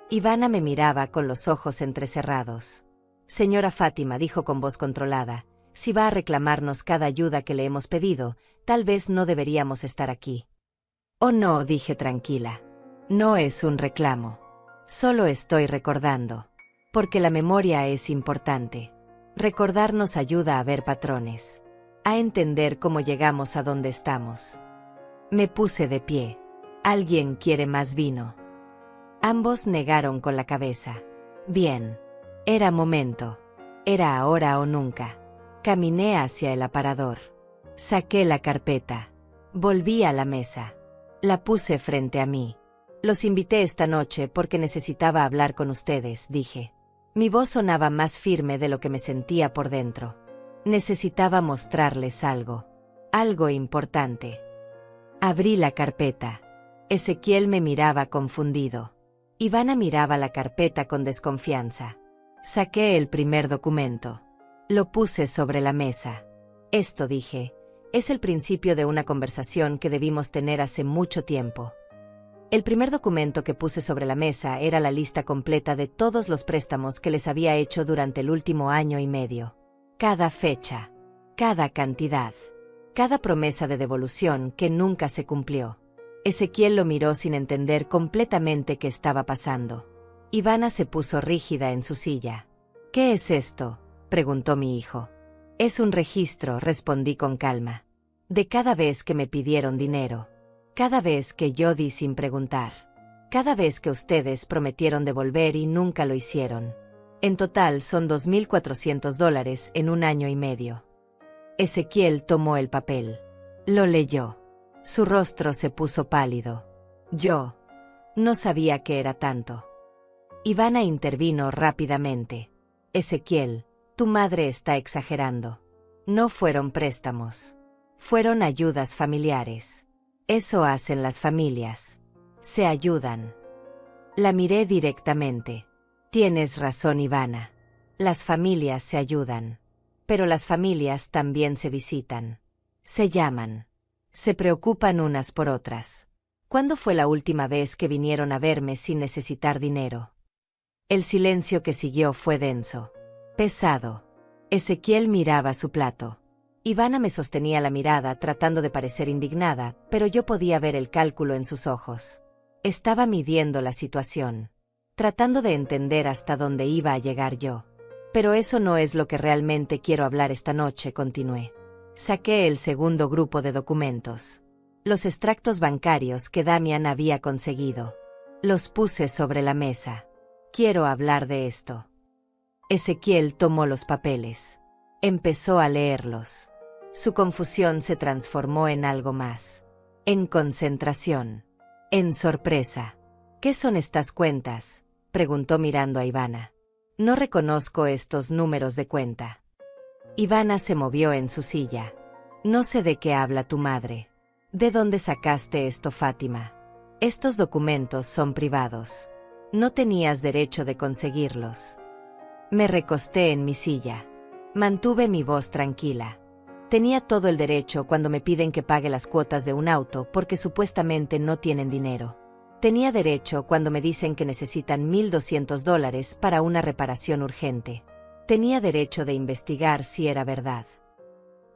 Speaker 1: Ivana me miraba con los ojos entrecerrados. Señora Fátima, dijo con voz controlada, si va a reclamarnos cada ayuda que le hemos pedido, tal vez no deberíamos estar aquí. Oh no, dije tranquila. No es un reclamo. Solo estoy recordando. Porque la memoria es importante. Recordar nos ayuda a ver patrones. A entender cómo llegamos a donde estamos. Me puse de pie. ¿Alguien quiere más vino? Ambos negaron con la cabeza. Bien. Era momento. Era ahora o nunca. Caminé hacia el aparador. Saqué la carpeta. Volví a la mesa. La puse frente a mí. Los invité esta noche porque necesitaba hablar con ustedes, dije. Mi voz sonaba más firme de lo que me sentía por dentro. Necesitaba mostrarles algo. Algo importante. Abrí la carpeta. Ezequiel me miraba confundido. Ivana miraba la carpeta con desconfianza. Saqué el primer documento. Lo puse sobre la mesa. Esto, dije, es el principio de una conversación que debimos tener hace mucho tiempo. El primer documento que puse sobre la mesa era la lista completa de todos los préstamos que les había hecho durante el último año y medio. Cada fecha, cada cantidad, cada promesa de devolución que nunca se cumplió. Ezequiel lo miró sin entender completamente qué estaba pasando. Ivana se puso rígida en su silla. ¿Qué es esto?, preguntó mi hijo. Es un registro, respondí con calma. De cada vez que me pidieron dinero. Cada vez que yo di sin preguntar. Cada vez que ustedes prometieron devolver y nunca lo hicieron. En total son $2,400 en un año y medio. Ezequiel tomó el papel. Lo leyó. Su rostro se puso pálido. Yo no sabía que era tanto. Ivana intervino rápidamente. Ezequiel, tu madre está exagerando. No fueron préstamos. Fueron ayudas familiares. Eso hacen las familias. Se ayudan. La miré directamente. Tienes razón, Ivana. Las familias se ayudan. Pero las familias también se visitan. Se llaman. Se preocupan unas por otras. ¿Cuándo fue la última vez que vinieron a verme sin necesitar dinero? El silencio que siguió fue denso. Pesado. Ezequiel miraba su plato. Ivana me sostenía la mirada tratando de parecer indignada, pero yo podía ver el cálculo en sus ojos. Estaba midiendo la situación. Tratando de entender hasta dónde iba a llegar yo. Pero eso no es lo que realmente quiero hablar esta noche, continué. Saqué el segundo grupo de documentos. Los extractos bancarios que Damian había conseguido. Los puse sobre la mesa. Quiero hablar de esto. Ezequiel tomó los papeles. Empezó a leerlos. Su confusión se transformó en algo más. En concentración. En sorpresa. ¿Qué son estas cuentas?, preguntó mirando a Ivana. No reconozco estos números de cuenta. Ivana se movió en su silla. No sé de qué habla tu madre. ¿De dónde sacaste esto, Fátima? Estos documentos son privados. No tenías derecho de conseguirlos. Me recosté en mi silla. Mantuve mi voz tranquila. Tenía todo el derecho cuando me piden que pague las cuotas de un auto porque supuestamente no tienen dinero. Tenía derecho cuando me dicen que necesitan $1,200 para una reparación urgente. Tenía derecho de investigar si era verdad.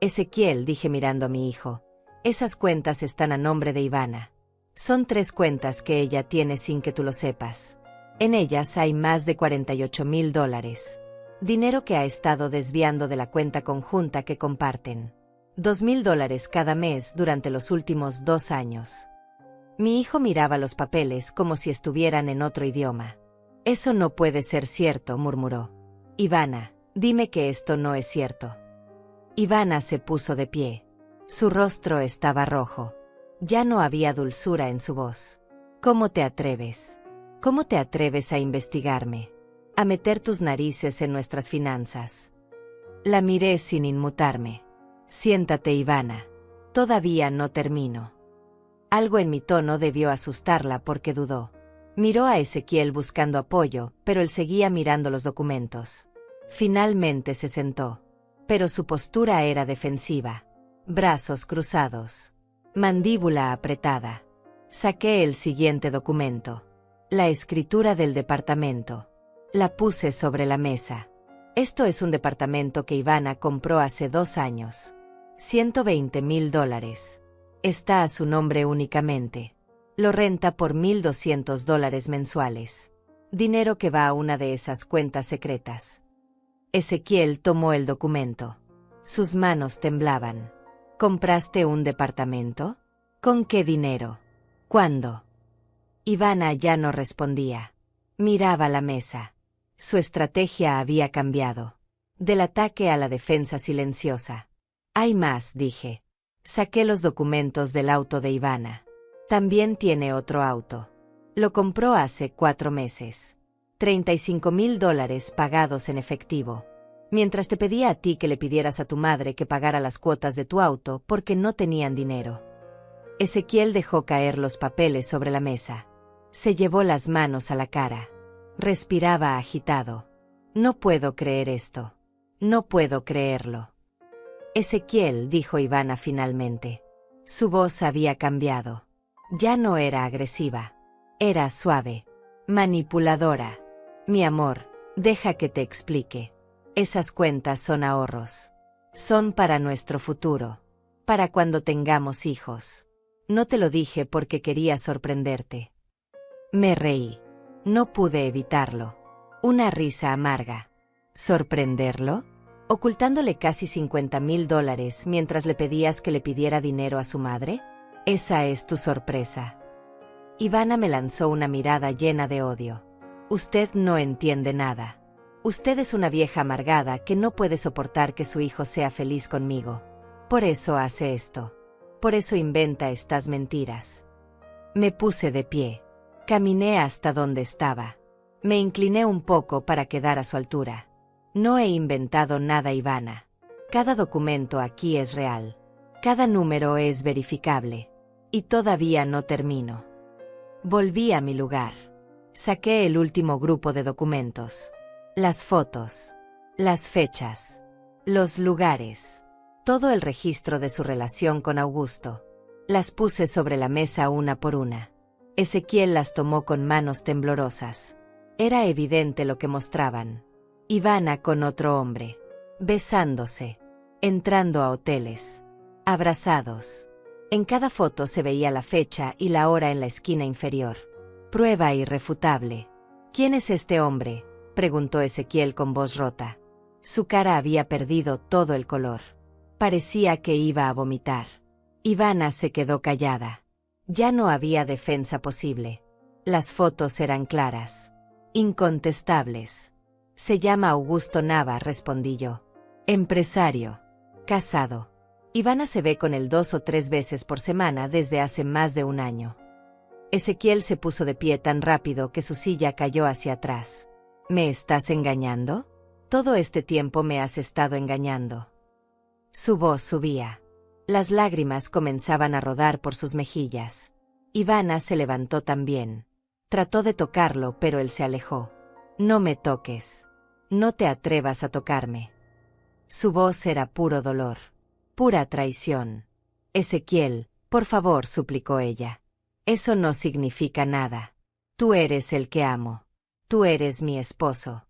Speaker 1: Ezequiel, dije mirando a mi hijo, esas cuentas están a nombre de Ivana. Son 3 cuentas que ella tiene sin que tú lo sepas. En ellas hay más de $48,000. Dinero que ha estado desviando de la cuenta conjunta que comparten. $2,000 cada mes durante los últimos 2 años. Mi hijo miraba los papeles como si estuvieran en otro idioma. Eso no puede ser cierto, murmuró. Ivana, dime que esto no es cierto. Ivana se puso de pie. Su rostro estaba rojo. Ya no había dulzura en su voz. ¿Cómo te atreves? ¿Cómo te atreves a investigarme? A meter tus narices en nuestras finanzas. La miré sin inmutarme. Siéntate, Ivana. Todavía no termino. Algo en mi tono debió asustarla porque dudó. Miró a Ezequiel buscando apoyo, pero él seguía mirando los documentos. Finalmente se sentó. Pero su postura era defensiva. Brazos cruzados. Mandíbula apretada. Saqué el siguiente documento. La escritura del departamento. La puse sobre la mesa. Esto es un departamento que Ivana compró hace 2 años. $120,000. Está a su nombre únicamente. Lo renta por $1,200 mensuales. Dinero que va a una de esas cuentas secretas. Ezequiel tomó el documento. Sus manos temblaban. ¿Compraste un departamento? ¿Con qué dinero? ¿Cuándo? Ivana ya no respondía. Miraba la mesa. Su estrategia había cambiado. Del ataque a la defensa silenciosa. Hay más, dije. Saqué los documentos del auto de Ivana. También tiene otro auto. Lo compró hace 4 meses. $35,000 pagados en efectivo. Mientras te pedía a ti que le pidieras a tu madre que pagara las cuotas de tu auto porque no tenían dinero. Ezequiel dejó caer los papeles sobre la mesa. Se llevó las manos a la cara. Respiraba agitado. No puedo creer esto. No puedo creerlo. Ezequiel, dijo Ivana finalmente. Su voz había cambiado. Ya no era agresiva. Era suave. Manipuladora. Mi amor, deja que te explique. Esas cuentas son ahorros. Son para nuestro futuro. Para cuando tengamos hijos. No te lo dije porque quería sorprenderte. Me reí. No pude evitarlo. Una risa amarga. ¿Sorprenderlo? ¿Ocultándole casi $50,000 mientras le pedías que le pidiera dinero a su madre? Esa es tu sorpresa. Ivana me lanzó una mirada llena de odio. Usted no entiende nada. Usted es una vieja amargada que no puede soportar que su hijo sea feliz conmigo. Por eso hace esto. Por eso inventa estas mentiras. Me puse de pie. Caminé hasta donde estaba. Me incliné un poco para quedar a su altura. No he inventado nada, Ivana. Cada documento aquí es real. Cada número es verificable. Y todavía no termino. Volví a mi lugar. Saqué el último grupo de documentos. Las fotos. Las fechas. Los lugares. Todo el registro de su relación con Augusto. Las puse sobre la mesa una por una. Ezequiel las tomó con manos temblorosas. Era evidente lo que mostraban. Ivana con otro hombre. Besándose. Entrando a hoteles. Abrazados. En cada foto se veía la fecha y la hora en la esquina inferior. Prueba irrefutable. ¿Quién es este hombre?, preguntó Ezequiel con voz rota. Su cara había perdido todo el color. Parecía que iba a vomitar. Ivana se quedó callada. Ya no había defensa posible. Las fotos eran claras. Incontestables. Se llama Augusto Nava, respondí yo. Empresario. Casado. Ivana se ve con él 2 o 3 veces por semana desde hace más de 1 año. Ezequiel se puso de pie tan rápido que su silla cayó hacia atrás. ¿Me estás engañando? Todo este tiempo me has estado engañando. Su voz subía. Las lágrimas comenzaban a rodar por sus mejillas. Ivana se levantó también. Trató de tocarlo, pero él se alejó. No me toques. No te atrevas a tocarme. Su voz era puro dolor. Pura traición. Ezequiel, por favor, suplicó ella. Eso no significa nada. Tú eres el que amo. Tú eres mi esposo.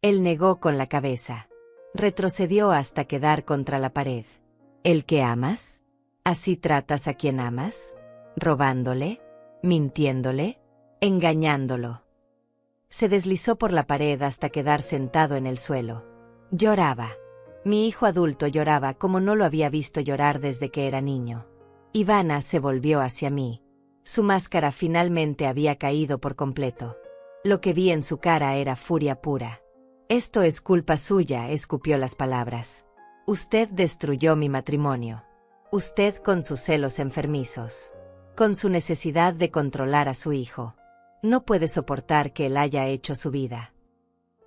Speaker 1: Él negó con la cabeza. Retrocedió hasta quedar contra la pared. ¿El que amas? ¿Así tratas a quien amas? ¿Robándole? ¿Mintiéndole? ¿Engañándolo? Se deslizó por la pared hasta quedar sentado en el suelo. Lloraba. Mi hijo adulto lloraba como no lo había visto llorar desde que era niño. Ivana se volvió hacia mí. Su máscara finalmente había caído por completo. Lo que vi en su cara era furia pura. Esto es culpa suya, escupió las palabras. Usted destruyó mi matrimonio. Usted con sus celos enfermizos. Con su necesidad de controlar a su hijo. No puede soportar que él haya hecho su vida.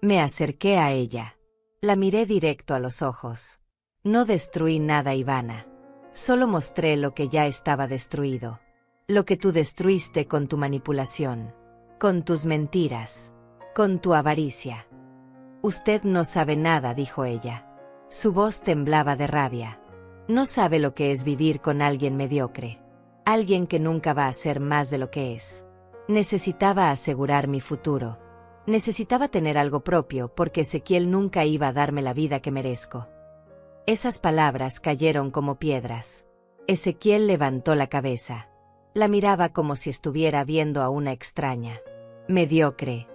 Speaker 1: Me acerqué a ella. La miré directo a los ojos. No destruí nada, Ivana. Solo mostré lo que ya estaba destruido. Lo que tú destruiste con tu manipulación. Con tus mentiras. Con tu avaricia. Usted no sabe nada, dijo ella. Su voz temblaba de rabia. No sabe lo que es vivir con alguien mediocre. Alguien que nunca va a ser más de lo que es. Necesitaba asegurar mi futuro. Necesitaba tener algo propio porque Ezequiel nunca iba a darme la vida que merezco. Esas palabras cayeron como piedras. Ezequiel levantó la cabeza. La miraba como si estuviera viendo a una extraña. Mediocre,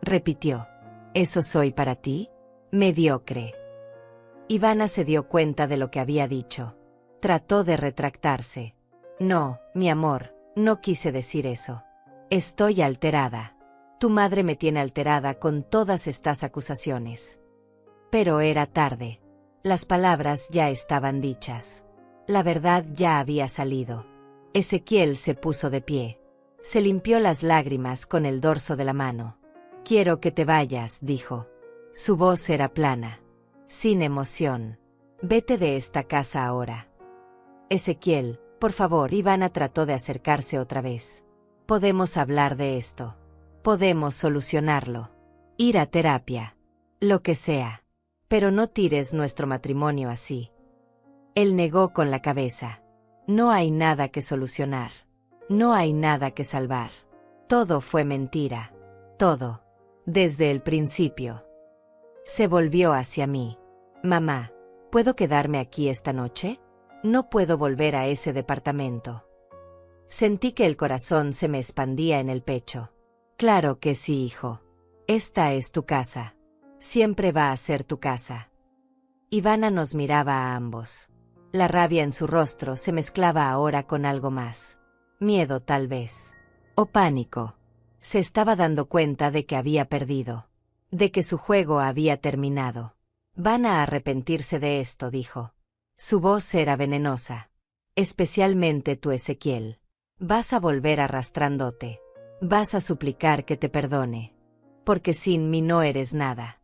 Speaker 1: repitió. ¿Eso soy para ti? Mediocre. Ivana se dio cuenta de lo que había dicho. Trató de retractarse. No, mi amor, no quise decir eso. Estoy alterada. Tu madre me tiene alterada con todas estas acusaciones. Pero era tarde. Las palabras ya estaban dichas. La verdad ya había salido. Ezequiel se puso de pie. Se limpió las lágrimas con el dorso de la mano. Quiero que te vayas, dijo. Su voz era plana. Sin emoción. Vete de esta casa ahora. Ezequiel, por favor. Ivana trató de acercarse otra vez. Podemos hablar de esto. Podemos solucionarlo. Ir a terapia. Lo que sea. Pero no tires nuestro matrimonio así. Él negó con la cabeza. No hay nada que solucionar. No hay nada que salvar. Todo fue mentira. Todo. Desde el principio. Se volvió hacia mí. Mamá, ¿puedo quedarme aquí esta noche? No puedo volver a ese departamento. Sentí que el corazón se me expandía en el pecho. Claro que sí, hijo. Esta es tu casa. Siempre va a ser tu casa. Ivana nos miraba a ambos. La rabia en su rostro se mezclaba ahora con algo más. Miedo tal vez. O pánico. Se estaba dando cuenta de que había perdido. De que su juego había terminado. Van a arrepentirse de esto, dijo. Su voz era venenosa. Especialmente tú, Ezequiel. Vas a volver arrastrándote. Vas a suplicar que te perdone. Porque sin mí no eres nada.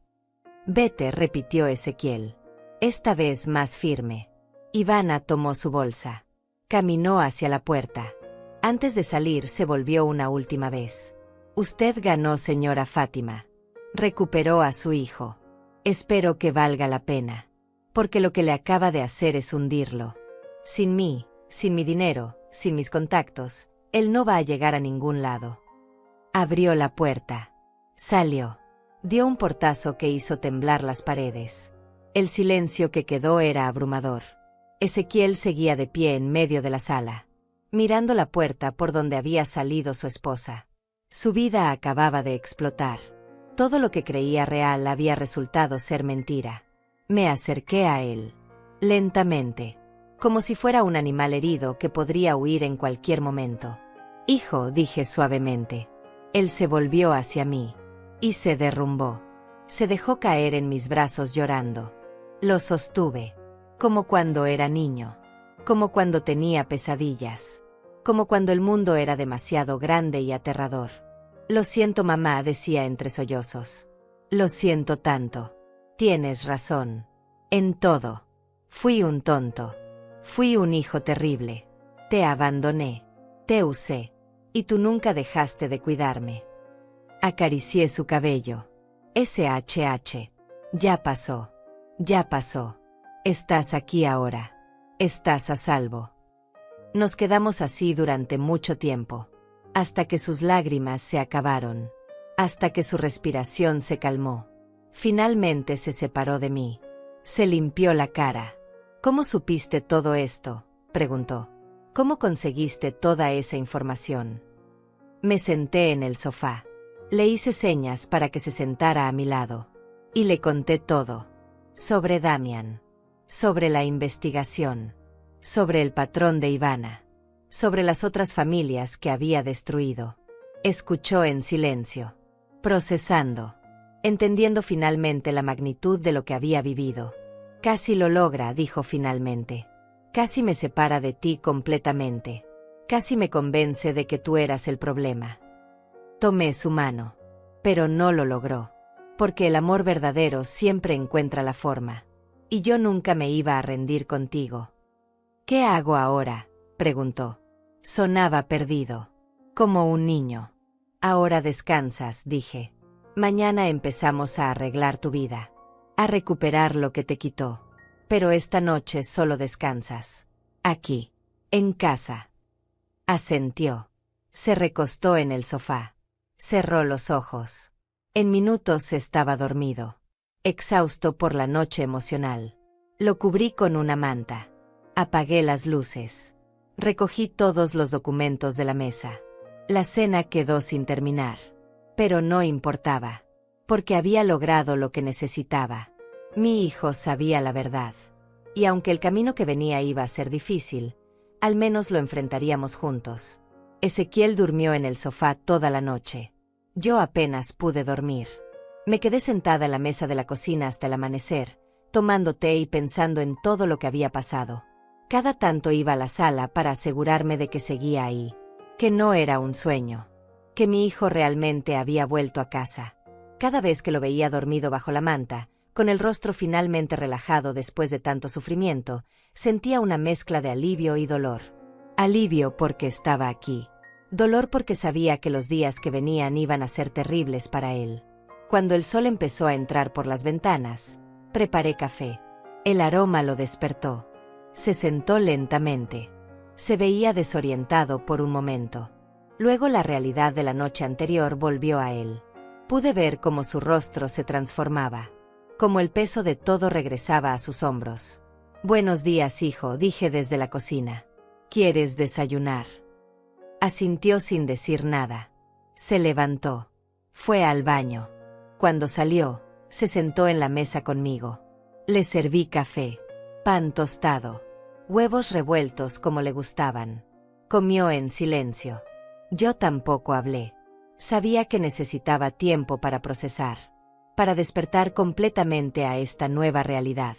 Speaker 1: Vete, repitió Ezequiel. Esta vez más firme. Ivana tomó su bolsa. Caminó hacia la puerta. Antes de salir se volvió una última vez. Usted ganó, señora Fátima. Recuperó a su hijo. Espero que valga la pena. Porque lo que le acaba de hacer es hundirlo. Sin mí, sin mi dinero, sin mis contactos, él no va a llegar a ningún lado. Abrió la puerta. Salió. Dio un portazo que hizo temblar las paredes. El silencio que quedó era abrumador. Ezequiel seguía de pie en medio de la sala, mirando la puerta por donde había salido su esposa. Su vida acababa de explotar. Todo lo que creía real había resultado ser mentira. Me acerqué a él. Lentamente. Como si fuera un animal herido que podría huir en cualquier momento. Hijo, dije suavemente. Él se volvió hacia mí. Y se derrumbó. Se dejó caer en mis brazos llorando. Lo sostuve. Como cuando era niño. Como cuando tenía pesadillas. Como cuando el mundo era demasiado grande y aterrador. Lo siento, mamá, decía entre sollozos. Lo siento tanto. Tienes razón. En todo. Fui un tonto. Fui un hijo terrible. Te abandoné. Te usé. Y tú nunca dejaste de cuidarme. Acaricié su cabello. SHH. Ya pasó. Ya pasó. Estás aquí ahora. Estás a salvo. Nos quedamos así durante mucho tiempo. Hasta que sus lágrimas se acabaron. Hasta que su respiración se calmó. Finalmente se separó de mí. Se limpió la cara. ¿Cómo supiste todo esto?, preguntó. ¿Cómo conseguiste toda esa información? Me senté en el sofá. Le hice señas para que se sentara a mi lado. Y le conté todo. Sobre Damian. Sobre la investigación. Sobre el patrón de Ivana. Sobre las otras familias que había destruido. Escuchó en silencio. Procesando. Entendiendo finalmente la magnitud de lo que había vivido. Casi lo logra, dijo finalmente. Casi me separa de ti completamente. Casi me convence de que tú eras el problema. Tomé su mano. Pero no lo logró. Porque el amor verdadero siempre encuentra la forma. Y yo nunca me iba a rendir contigo. ¿Qué hago ahora?, preguntó. Sonaba perdido. Como un niño. Ahora descansas, dije. Mañana empezamos a arreglar tu vida. A recuperar lo que te quitó. Pero esta noche solo descansas. Aquí. En casa. Asintió. Se recostó en el sofá. Cerró los ojos. En minutos estaba dormido. Exhausto por la noche emocional. Lo cubrí con una manta. Apagué las luces. Recogí todos los documentos de la mesa. La cena quedó sin terminar. Pero no importaba. Porque había logrado lo que necesitaba. Mi hijo sabía la verdad. Y aunque el camino que venía iba a ser difícil, al menos lo enfrentaríamos juntos. Ezequiel durmió en el sofá toda la noche. Yo apenas pude dormir. Me quedé sentada en la mesa de la cocina hasta el amanecer, tomando té y pensando en todo lo que había pasado. Cada tanto iba a la sala para asegurarme de que seguía ahí. Que no era un sueño. Que mi hijo realmente había vuelto a casa. Cada vez que lo veía dormido bajo la manta, con el rostro finalmente relajado después de tanto sufrimiento, sentía una mezcla de alivio y dolor. Alivio porque estaba aquí. Dolor porque sabía que los días que venían iban a ser terribles para él. Cuando el sol empezó a entrar por las ventanas, preparé café. El aroma lo despertó. Se sentó lentamente. Se veía desorientado por un momento. Luego la realidad de la noche anterior volvió a él. Pude ver cómo su rostro se transformaba. Como el peso de todo regresaba a sus hombros. Buenos días, hijo, dije desde la cocina. ¿Quieres desayunar? Asintió sin decir nada. Se levantó. Fue al baño. Cuando salió, se sentó en la mesa conmigo. Le serví café, pan tostado, huevos revueltos como le gustaban. Comió en silencio. Yo tampoco hablé. Sabía que necesitaba tiempo para procesar, para despertar completamente a esta nueva realidad.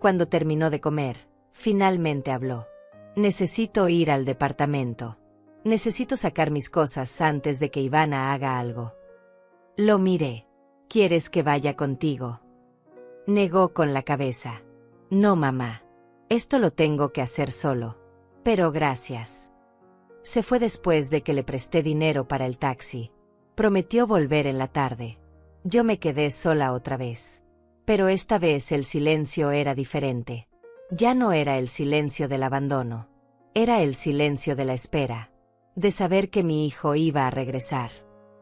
Speaker 1: Cuando terminó de comer, finalmente habló. Necesito ir al departamento. Necesito sacar mis cosas antes de que Ivana haga algo. Lo miré. ¿Quieres que vaya contigo? Negó con la cabeza. No, mamá. Esto lo tengo que hacer solo. Pero gracias. Se fue después de que le presté dinero para el taxi. Prometió volver en la tarde. Yo me quedé sola otra vez. Pero esta vez el silencio era diferente. Ya no era el silencio del abandono. Era el silencio de la espera. De saber que mi hijo iba a regresar.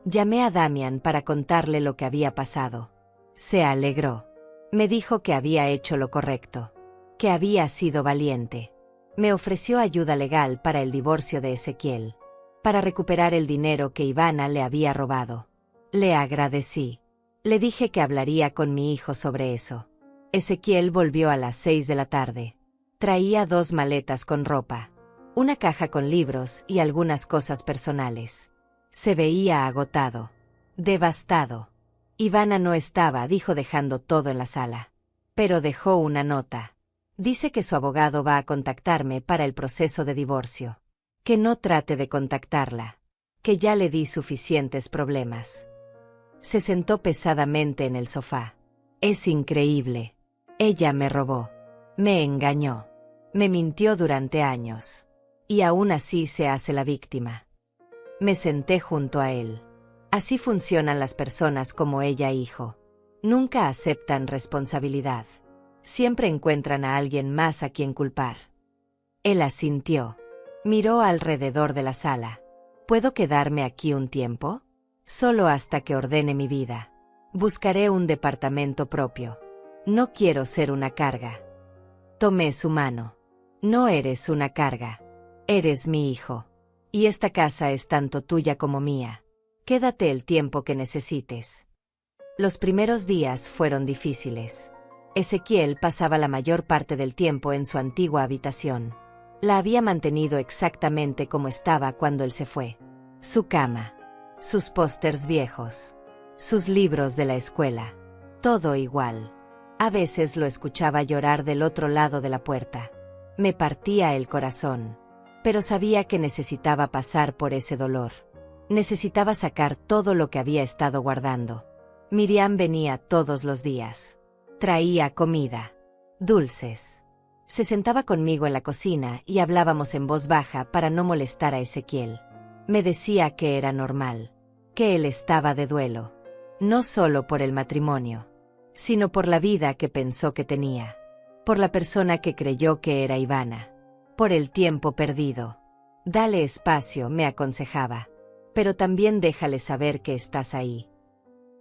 Speaker 1: Llamé a Damian para contarle lo que había pasado. Se alegró. Me dijo que había hecho lo correcto. Que había sido valiente. Me ofreció ayuda legal para el divorcio de Ezequiel. Para recuperar el dinero que Ivana le había robado. Le agradecí. Le dije que hablaría con mi hijo sobre eso. Ezequiel volvió a las 6 de la tarde. Traía 2 maletas con ropa. Una caja con libros y algunas cosas personales. Se veía agotado. Devastado. Ivana no estaba, dijo dejando todo en la sala. Pero dejó una nota. Dice que su abogado va a contactarme para el proceso de divorcio. Que no trate de contactarla. Que ya le di suficientes problemas. Se sentó pesadamente en el sofá. Es increíble. Ella me robó. Me engañó. Me mintió durante años. Y aún así se hace la víctima. Me senté junto a él. Así funcionan las personas como ella, hijo. Nunca aceptan responsabilidad. Siempre encuentran a alguien más a quien culpar. Él asintió. Miró alrededor de la sala. ¿Puedo quedarme aquí un tiempo? Solo hasta que ordene mi vida. Buscaré un departamento propio. No quiero ser una carga. Tomé su mano. No eres una carga. Eres mi hijo. Y esta casa es tanto tuya como mía. Quédate el tiempo que necesites. Los primeros días fueron difíciles. Ezequiel pasaba la mayor parte del tiempo en su antigua habitación. La había mantenido exactamente como estaba cuando él se fue. Su cama, sus pósters viejos, sus libros de la escuela, todo igual. A veces lo escuchaba llorar del otro lado de la puerta. Me partía el corazón, pero sabía que necesitaba pasar por ese dolor. Necesitaba sacar todo lo que había estado guardando. Miriam venía todos los días. Traía comida, dulces. Se sentaba conmigo en la cocina y hablábamos en voz baja para no molestar a Ezequiel. Me decía que era normal, que él estaba de duelo, no solo por el matrimonio, sino por la vida que pensó que tenía, por la persona que creyó que era Ivana, por el tiempo perdido. Dale espacio, me aconsejaba, pero también déjale saber que estás ahí.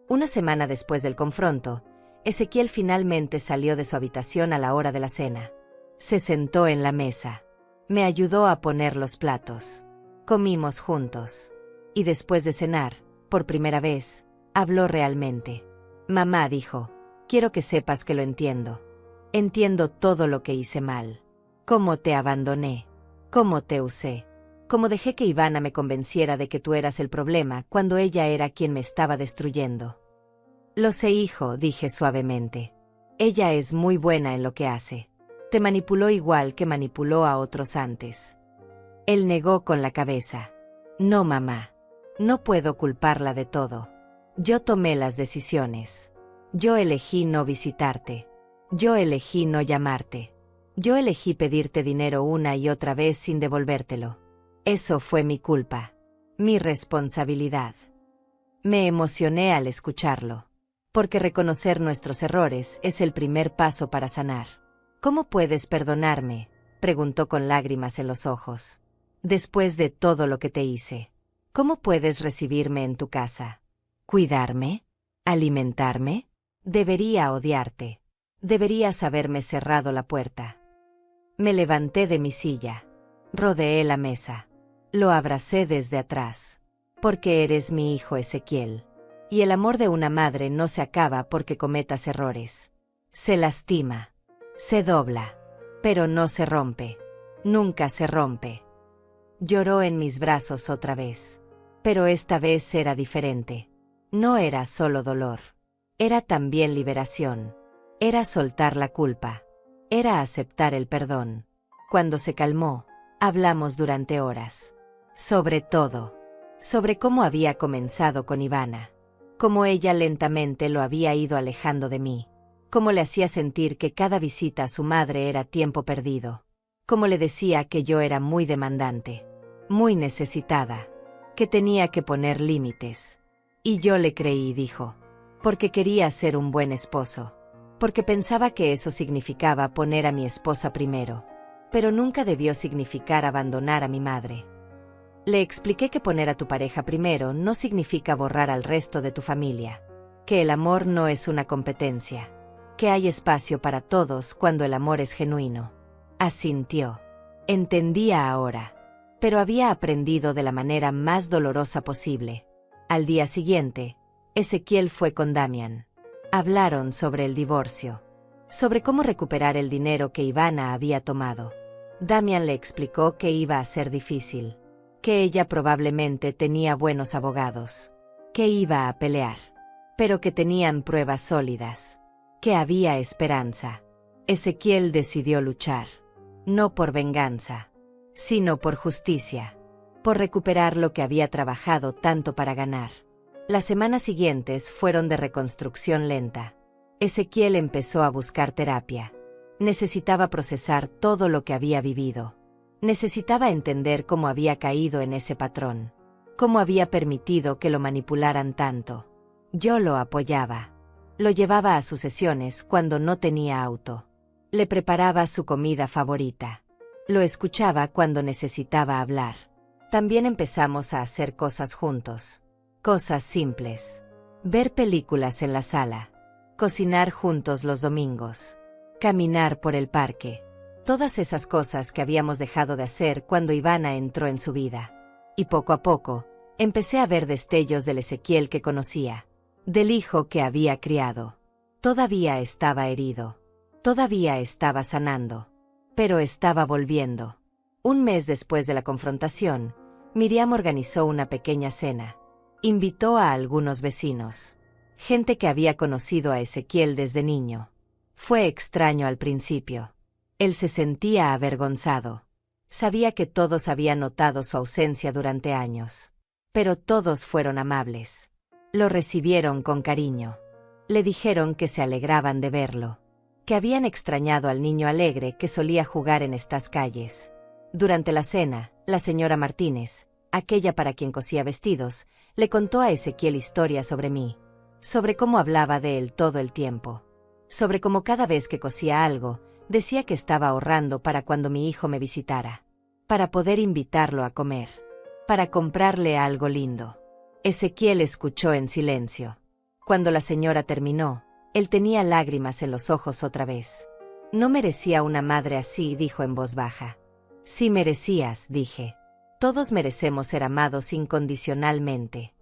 Speaker 1: Una semana después del confronto, Ezequiel finalmente salió de su habitación a la hora de la cena. Se sentó en la mesa. Me ayudó a poner los platos. Comimos juntos. Y después de cenar, por primera vez, habló realmente. Mamá, dijo, quiero que sepas que lo entiendo. Entiendo todo lo que hice mal. Cómo te abandoné. Cómo te usé. Cómo dejé que Ivana me convenciera de que tú eras el problema cuando ella era quien me estaba destruyendo. Lo sé, hijo, dije suavemente. Ella es muy buena en lo que hace. Te manipuló igual que manipuló a otros antes. Él negó con la cabeza. No, mamá. No puedo culparla de todo. Yo tomé las decisiones. Yo elegí no visitarte. Yo elegí no llamarte. Yo elegí pedirte dinero una y otra vez sin devolvértelo. Eso fue mi culpa. Mi responsabilidad. Me emocioné al escucharlo. Porque reconocer nuestros errores es el primer paso para sanar. ¿Cómo puedes perdonarme?, preguntó con lágrimas en los ojos. Después de todo lo que te hice, ¿cómo puedes recibirme en tu casa? ¿Cuidarme? ¿Alimentarme? Debería odiarte. Deberías haberme cerrado la puerta. Me levanté de mi silla. Rodeé la mesa. Lo abracé desde atrás. Porque eres mi hijo, Ezequiel. Y el amor de una madre no se acaba porque cometas errores. Se lastima. Se dobla, pero no se rompe. Nunca se rompe. Lloró en mis brazos otra vez. Pero esta vez era diferente. No era solo dolor. Era también liberación. Era soltar la culpa. Era aceptar el perdón. Cuando se calmó, hablamos durante horas. Sobre todo. Sobre cómo había comenzado con Ivana. Cómo ella lentamente lo había ido alejando de mí. Cómo le hacía sentir que cada visita a su madre era tiempo perdido. Cómo le decía que yo era muy demandante, muy necesitada, que tenía que poner límites. Y yo le creí, dijo, porque quería ser un buen esposo, porque pensaba que eso significaba poner a mi esposa primero, pero nunca debió significar abandonar a mi madre. Le expliqué que poner a tu pareja primero no significa borrar al resto de tu familia, que el amor no es una competencia, que hay espacio para todos cuando el amor es genuino. Asintió. Entendía ahora, pero había aprendido de la manera más dolorosa posible. Al día siguiente, Ezequiel fue con Damian. Hablaron sobre el divorcio, sobre cómo recuperar el dinero que Ivana había tomado. Damian le explicó que iba a ser difícil, que ella probablemente tenía buenos abogados, que iba a pelear, pero que tenían pruebas sólidas, que había esperanza. Ezequiel decidió luchar, no por venganza, sino por justicia, por recuperar lo que había trabajado tanto para ganar. Las semanas siguientes fueron de reconstrucción lenta. Ezequiel empezó a buscar terapia. Necesitaba procesar todo lo que había vivido. Necesitaba entender cómo había caído en ese patrón. Cómo había permitido que lo manipularan tanto. Yo lo apoyaba. Lo llevaba a sus sesiones cuando no tenía auto. Le preparaba su comida favorita. Lo escuchaba cuando necesitaba hablar. También empezamos a hacer cosas juntos. Cosas simples. Ver películas en la sala. Cocinar juntos los domingos. Caminar por el parque. Todas esas cosas que habíamos dejado de hacer cuando Ivana entró en su vida. Y poco a poco, empecé a ver destellos del Ezequiel que conocía. Del hijo que había criado. Todavía estaba herido. Todavía estaba sanando. Pero estaba volviendo. Un mes después de la confrontación, Miriam organizó una pequeña cena. Invitó a algunos vecinos. Gente que había conocido a Ezequiel desde niño. Fue extraño al principio. Él se sentía avergonzado. Sabía que todos habían notado su ausencia durante años. Pero todos fueron amables. Lo recibieron con cariño. Le dijeron que se alegraban de verlo. Que habían extrañado al niño alegre que solía jugar en estas calles. Durante la cena, la señora Martínez, aquella para quien cosía vestidos, le contó a Ezequiel historias sobre mí. Sobre cómo hablaba de él todo el tiempo. Sobre cómo cada vez que cosía algo, decía que estaba ahorrando para cuando mi hijo me visitara. Para poder invitarlo a comer. Para comprarle algo lindo. Ezequiel escuchó en silencio. Cuando la señora terminó, él tenía lágrimas en los ojos otra vez. No merecía una madre así, dijo en voz baja. Sí merecías, dije. Todos merecemos ser amados incondicionalmente.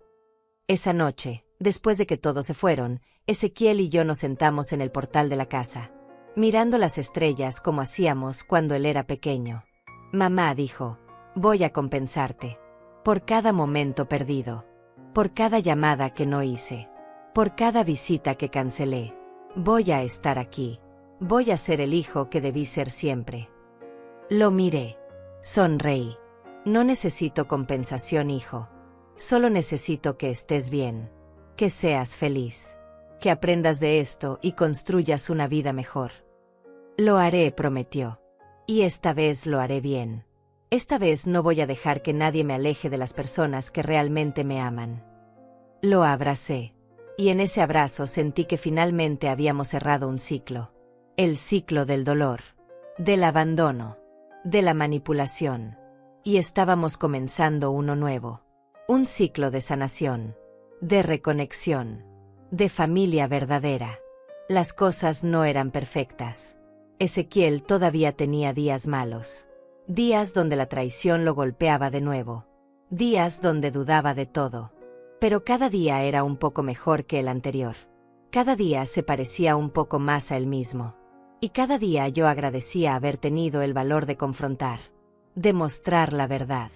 Speaker 1: Esa noche, después de que todos se fueron, Ezequiel y yo nos sentamos en el portal de la casa, mirando las estrellas como hacíamos cuando él era pequeño. Mamá dijo, voy a compensarte. Por cada momento perdido. Por cada llamada que no hice. Por cada visita que cancelé. Voy a estar aquí. Voy a ser el hijo que debí ser siempre. Lo miré. Sonreí. No necesito compensación, hijo. Solo necesito que estés bien. Que seas feliz. Que aprendas de esto y construyas una vida mejor. Lo haré, prometió. Y esta vez lo haré bien. Esta vez no voy a dejar que nadie me aleje de las personas que realmente me aman. Lo abracé. Y en ese abrazo sentí que finalmente habíamos cerrado un ciclo. El ciclo del dolor. Del abandono. De la manipulación. Y estábamos comenzando uno nuevo. Un ciclo de sanación. De reconexión. De familia verdadera. Las cosas no eran perfectas. Ezequiel todavía tenía días malos. Días donde la traición lo golpeaba de nuevo. Días donde dudaba de todo. Pero cada día era un poco mejor que el anterior. Cada día se parecía un poco más a él mismo. Y cada día yo agradecía haber tenido el valor de confrontar. De mostrar la verdad.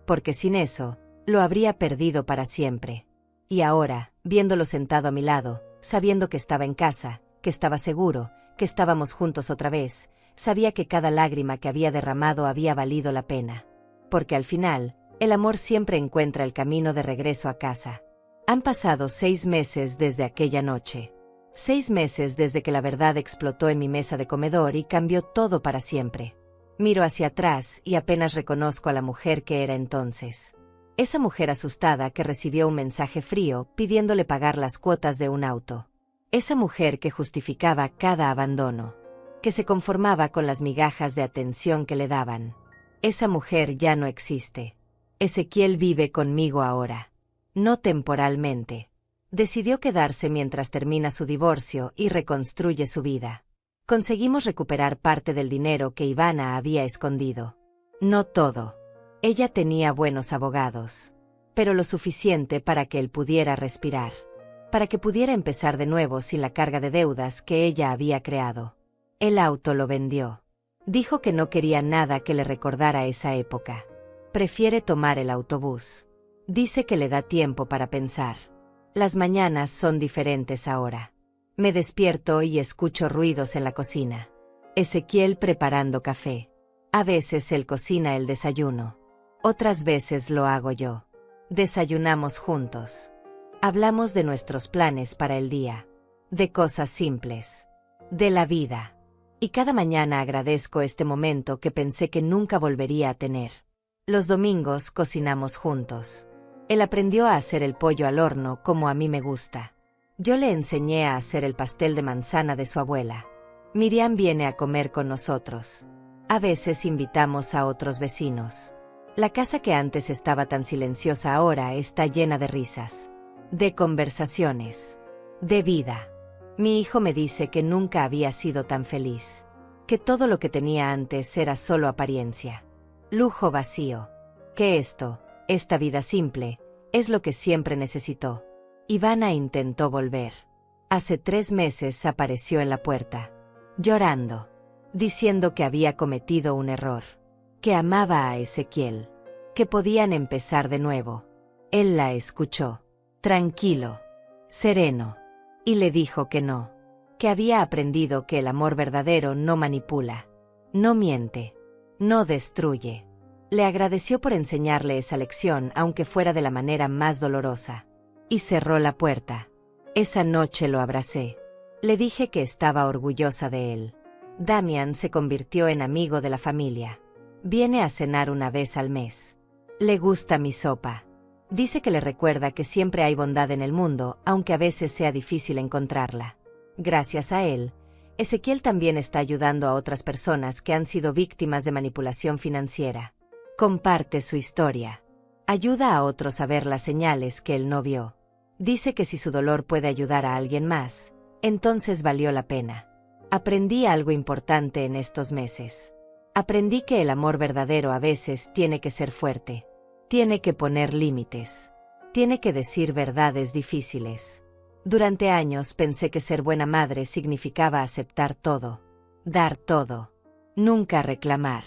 Speaker 1: Porque sin eso, lo habría perdido para siempre. Y ahora, viéndolo sentado a mi lado, sabiendo que estaba en casa, que estaba seguro, que estábamos juntos otra vez, sabía que cada lágrima que había derramado había valido la pena. Porque al final, el amor siempre encuentra el camino de regreso a casa. Han pasado 6 meses desde aquella noche. 6 meses desde que la verdad explotó en mi mesa de comedor y cambió todo para siempre. Miro hacia atrás y apenas reconozco a la mujer que era entonces. Esa mujer asustada que recibió un mensaje frío pidiéndole pagar las cuotas de un auto. Esa mujer que justificaba cada abandono. Que se conformaba con las migajas de atención que le daban. Esa mujer ya no existe. Ezequiel vive conmigo ahora. No temporalmente. Decidió quedarse mientras termina su divorcio y reconstruye su vida. Conseguimos recuperar parte del dinero que Ivana había escondido. No todo. Ella tenía buenos abogados. Pero lo suficiente para que él pudiera respirar. Para que pudiera empezar de nuevo sin la carga de deudas que ella había creado. El auto lo vendió. Dijo que no quería nada que le recordara esa época. Prefiere tomar el autobús. Dice que le da tiempo para pensar. Las mañanas son diferentes ahora. Me despierto y escucho ruidos en la cocina. Ezequiel preparando café. A veces él cocina el desayuno. Otras veces lo hago yo. Desayunamos juntos. Hablamos de nuestros planes para el día. De cosas simples. De la vida. Y cada mañana agradezco este momento que pensé que nunca volvería a tener. Los domingos cocinamos juntos. Él aprendió a hacer el pollo al horno como a mí me gusta. Yo le enseñé a hacer el pastel de manzana de su abuela. Miriam viene a comer con nosotros. A veces invitamos a otros vecinos. La casa que antes estaba tan silenciosa ahora está llena de risas, de conversaciones, de vida. Mi hijo me dice que nunca había sido tan feliz, que todo lo que tenía antes era solo apariencia, lujo vacío, que esta vida simple, es lo que siempre necesitó. Ivana intentó volver. Hace 3 meses apareció en la puerta, llorando, diciendo que había cometido un error, que amaba a Ezequiel, que podían empezar de nuevo. Él la escuchó, tranquilo, sereno, y le dijo que no, que había aprendido que el amor verdadero no manipula, no miente, no destruye. Le agradeció por enseñarle esa lección aunque fuera de la manera más dolorosa. Y cerró la puerta. Esa noche lo abracé. Le dije que estaba orgullosa de él. Damian se convirtió en amigo de la familia. Viene a cenar una vez al mes. Le gusta mi sopa. Dice que le recuerda que siempre hay bondad en el mundo, aunque a veces sea difícil encontrarla. Gracias a él, Ezequiel también está ayudando a otras personas que han sido víctimas de manipulación financiera. Comparte su historia. Ayuda a otros a ver las señales que él no vio. Dice que si su dolor puede ayudar a alguien más, entonces valió la pena. Aprendí algo importante en estos meses. Aprendí que el amor verdadero a veces tiene que ser fuerte. Tiene que poner límites. Tiene que decir verdades difíciles. Durante años pensé que ser buena madre significaba aceptar todo, dar todo, nunca reclamar.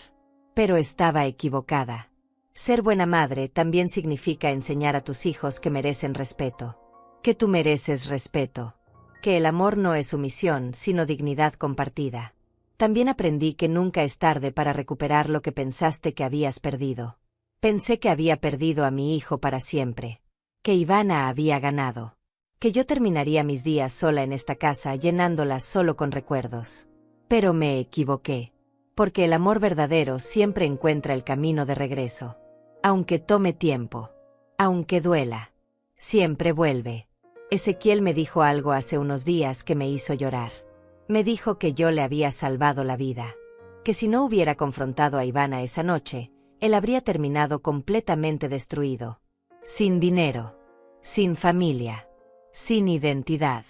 Speaker 1: Pero estaba equivocada. Ser buena madre también significa enseñar a tus hijos que merecen respeto. Que tú mereces respeto. Que el amor no es sumisión, sino dignidad compartida. También aprendí que nunca es tarde para recuperar lo que pensaste que habías perdido. Pensé que había perdido a mi hijo para siempre. Que Ivana había ganado. Que yo terminaría mis días sola en esta casa llenándola solo con recuerdos. Pero me equivoqué. Porque el amor verdadero siempre encuentra el camino de regreso. Aunque tome tiempo. Aunque duela. Siempre vuelve. Ezequiel me dijo algo hace unos días que me hizo llorar. Me dijo que yo le había salvado la vida. Que si no hubiera confrontado a Ivana esa noche, él habría terminado completamente destruido. Sin dinero. Sin familia. Sin identidad.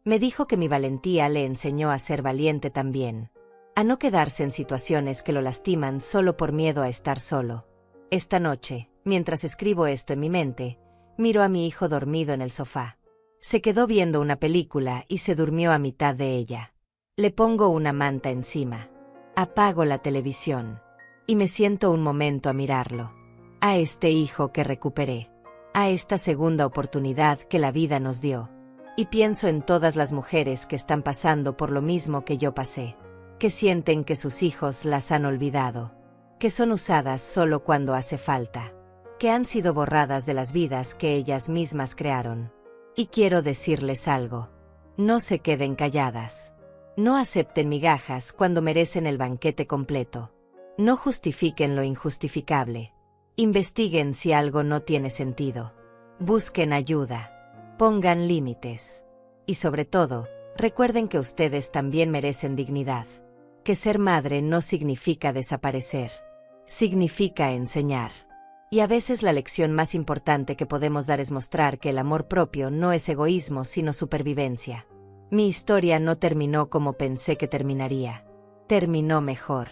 Speaker 1: Me dijo que mi valentía le enseñó a ser valiente también. A no quedarse en situaciones que lo lastiman solo por miedo a estar solo. Esta noche, mientras escribo esto en mi mente, miro a mi hijo dormido en el sofá. Se quedó viendo una película y se durmió a mitad de ella. Le pongo una manta encima. Apago la televisión. Y me siento un momento a mirarlo. A este hijo que recuperé. A esta segunda oportunidad que la vida nos dio. Y pienso en todas las mujeres que están pasando por lo mismo que yo pasé. Que sienten que sus hijos las han olvidado. Que son usadas solo cuando hace falta. Que han sido borradas de las vidas que ellas mismas crearon. Y quiero decirles algo. No se queden calladas. No acepten migajas cuando merecen el banquete completo. No justifiquen lo injustificable. Investiguen si algo no tiene sentido. Busquen ayuda. Pongan límites. Y sobre todo, recuerden que ustedes también merecen dignidad. Que ser madre no significa desaparecer. Significa enseñar. Y a veces la lección más importante que podemos dar es mostrar que el amor propio no es egoísmo sino supervivencia. Mi historia no terminó como pensé que terminaría. Terminó mejor.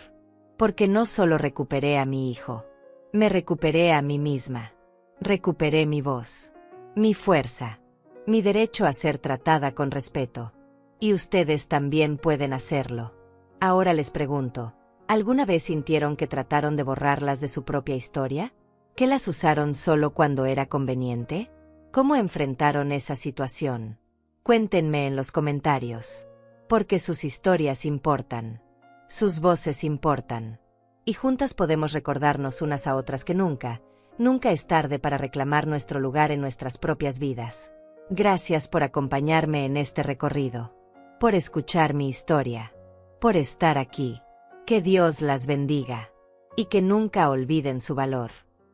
Speaker 1: Porque no solo recuperé a mi hijo. Me recuperé a mí misma. Recuperé mi voz. Mi fuerza. Mi derecho a ser tratada con respeto. Y ustedes también pueden hacerlo. Ahora les pregunto, ¿alguna vez sintieron que trataron de borrarlas de su propia historia? ¿Que las usaron solo cuando era conveniente? ¿Cómo enfrentaron esa situación? Cuéntenme en los comentarios. Porque sus historias importan. Sus voces importan. Y juntas podemos recordarnos unas a otras que nunca es tarde para reclamar nuestro lugar en nuestras propias vidas. Gracias por acompañarme en este recorrido. Por escuchar mi historia. por estar aquí. Que Dios las bendiga. Y que nunca olviden su valor.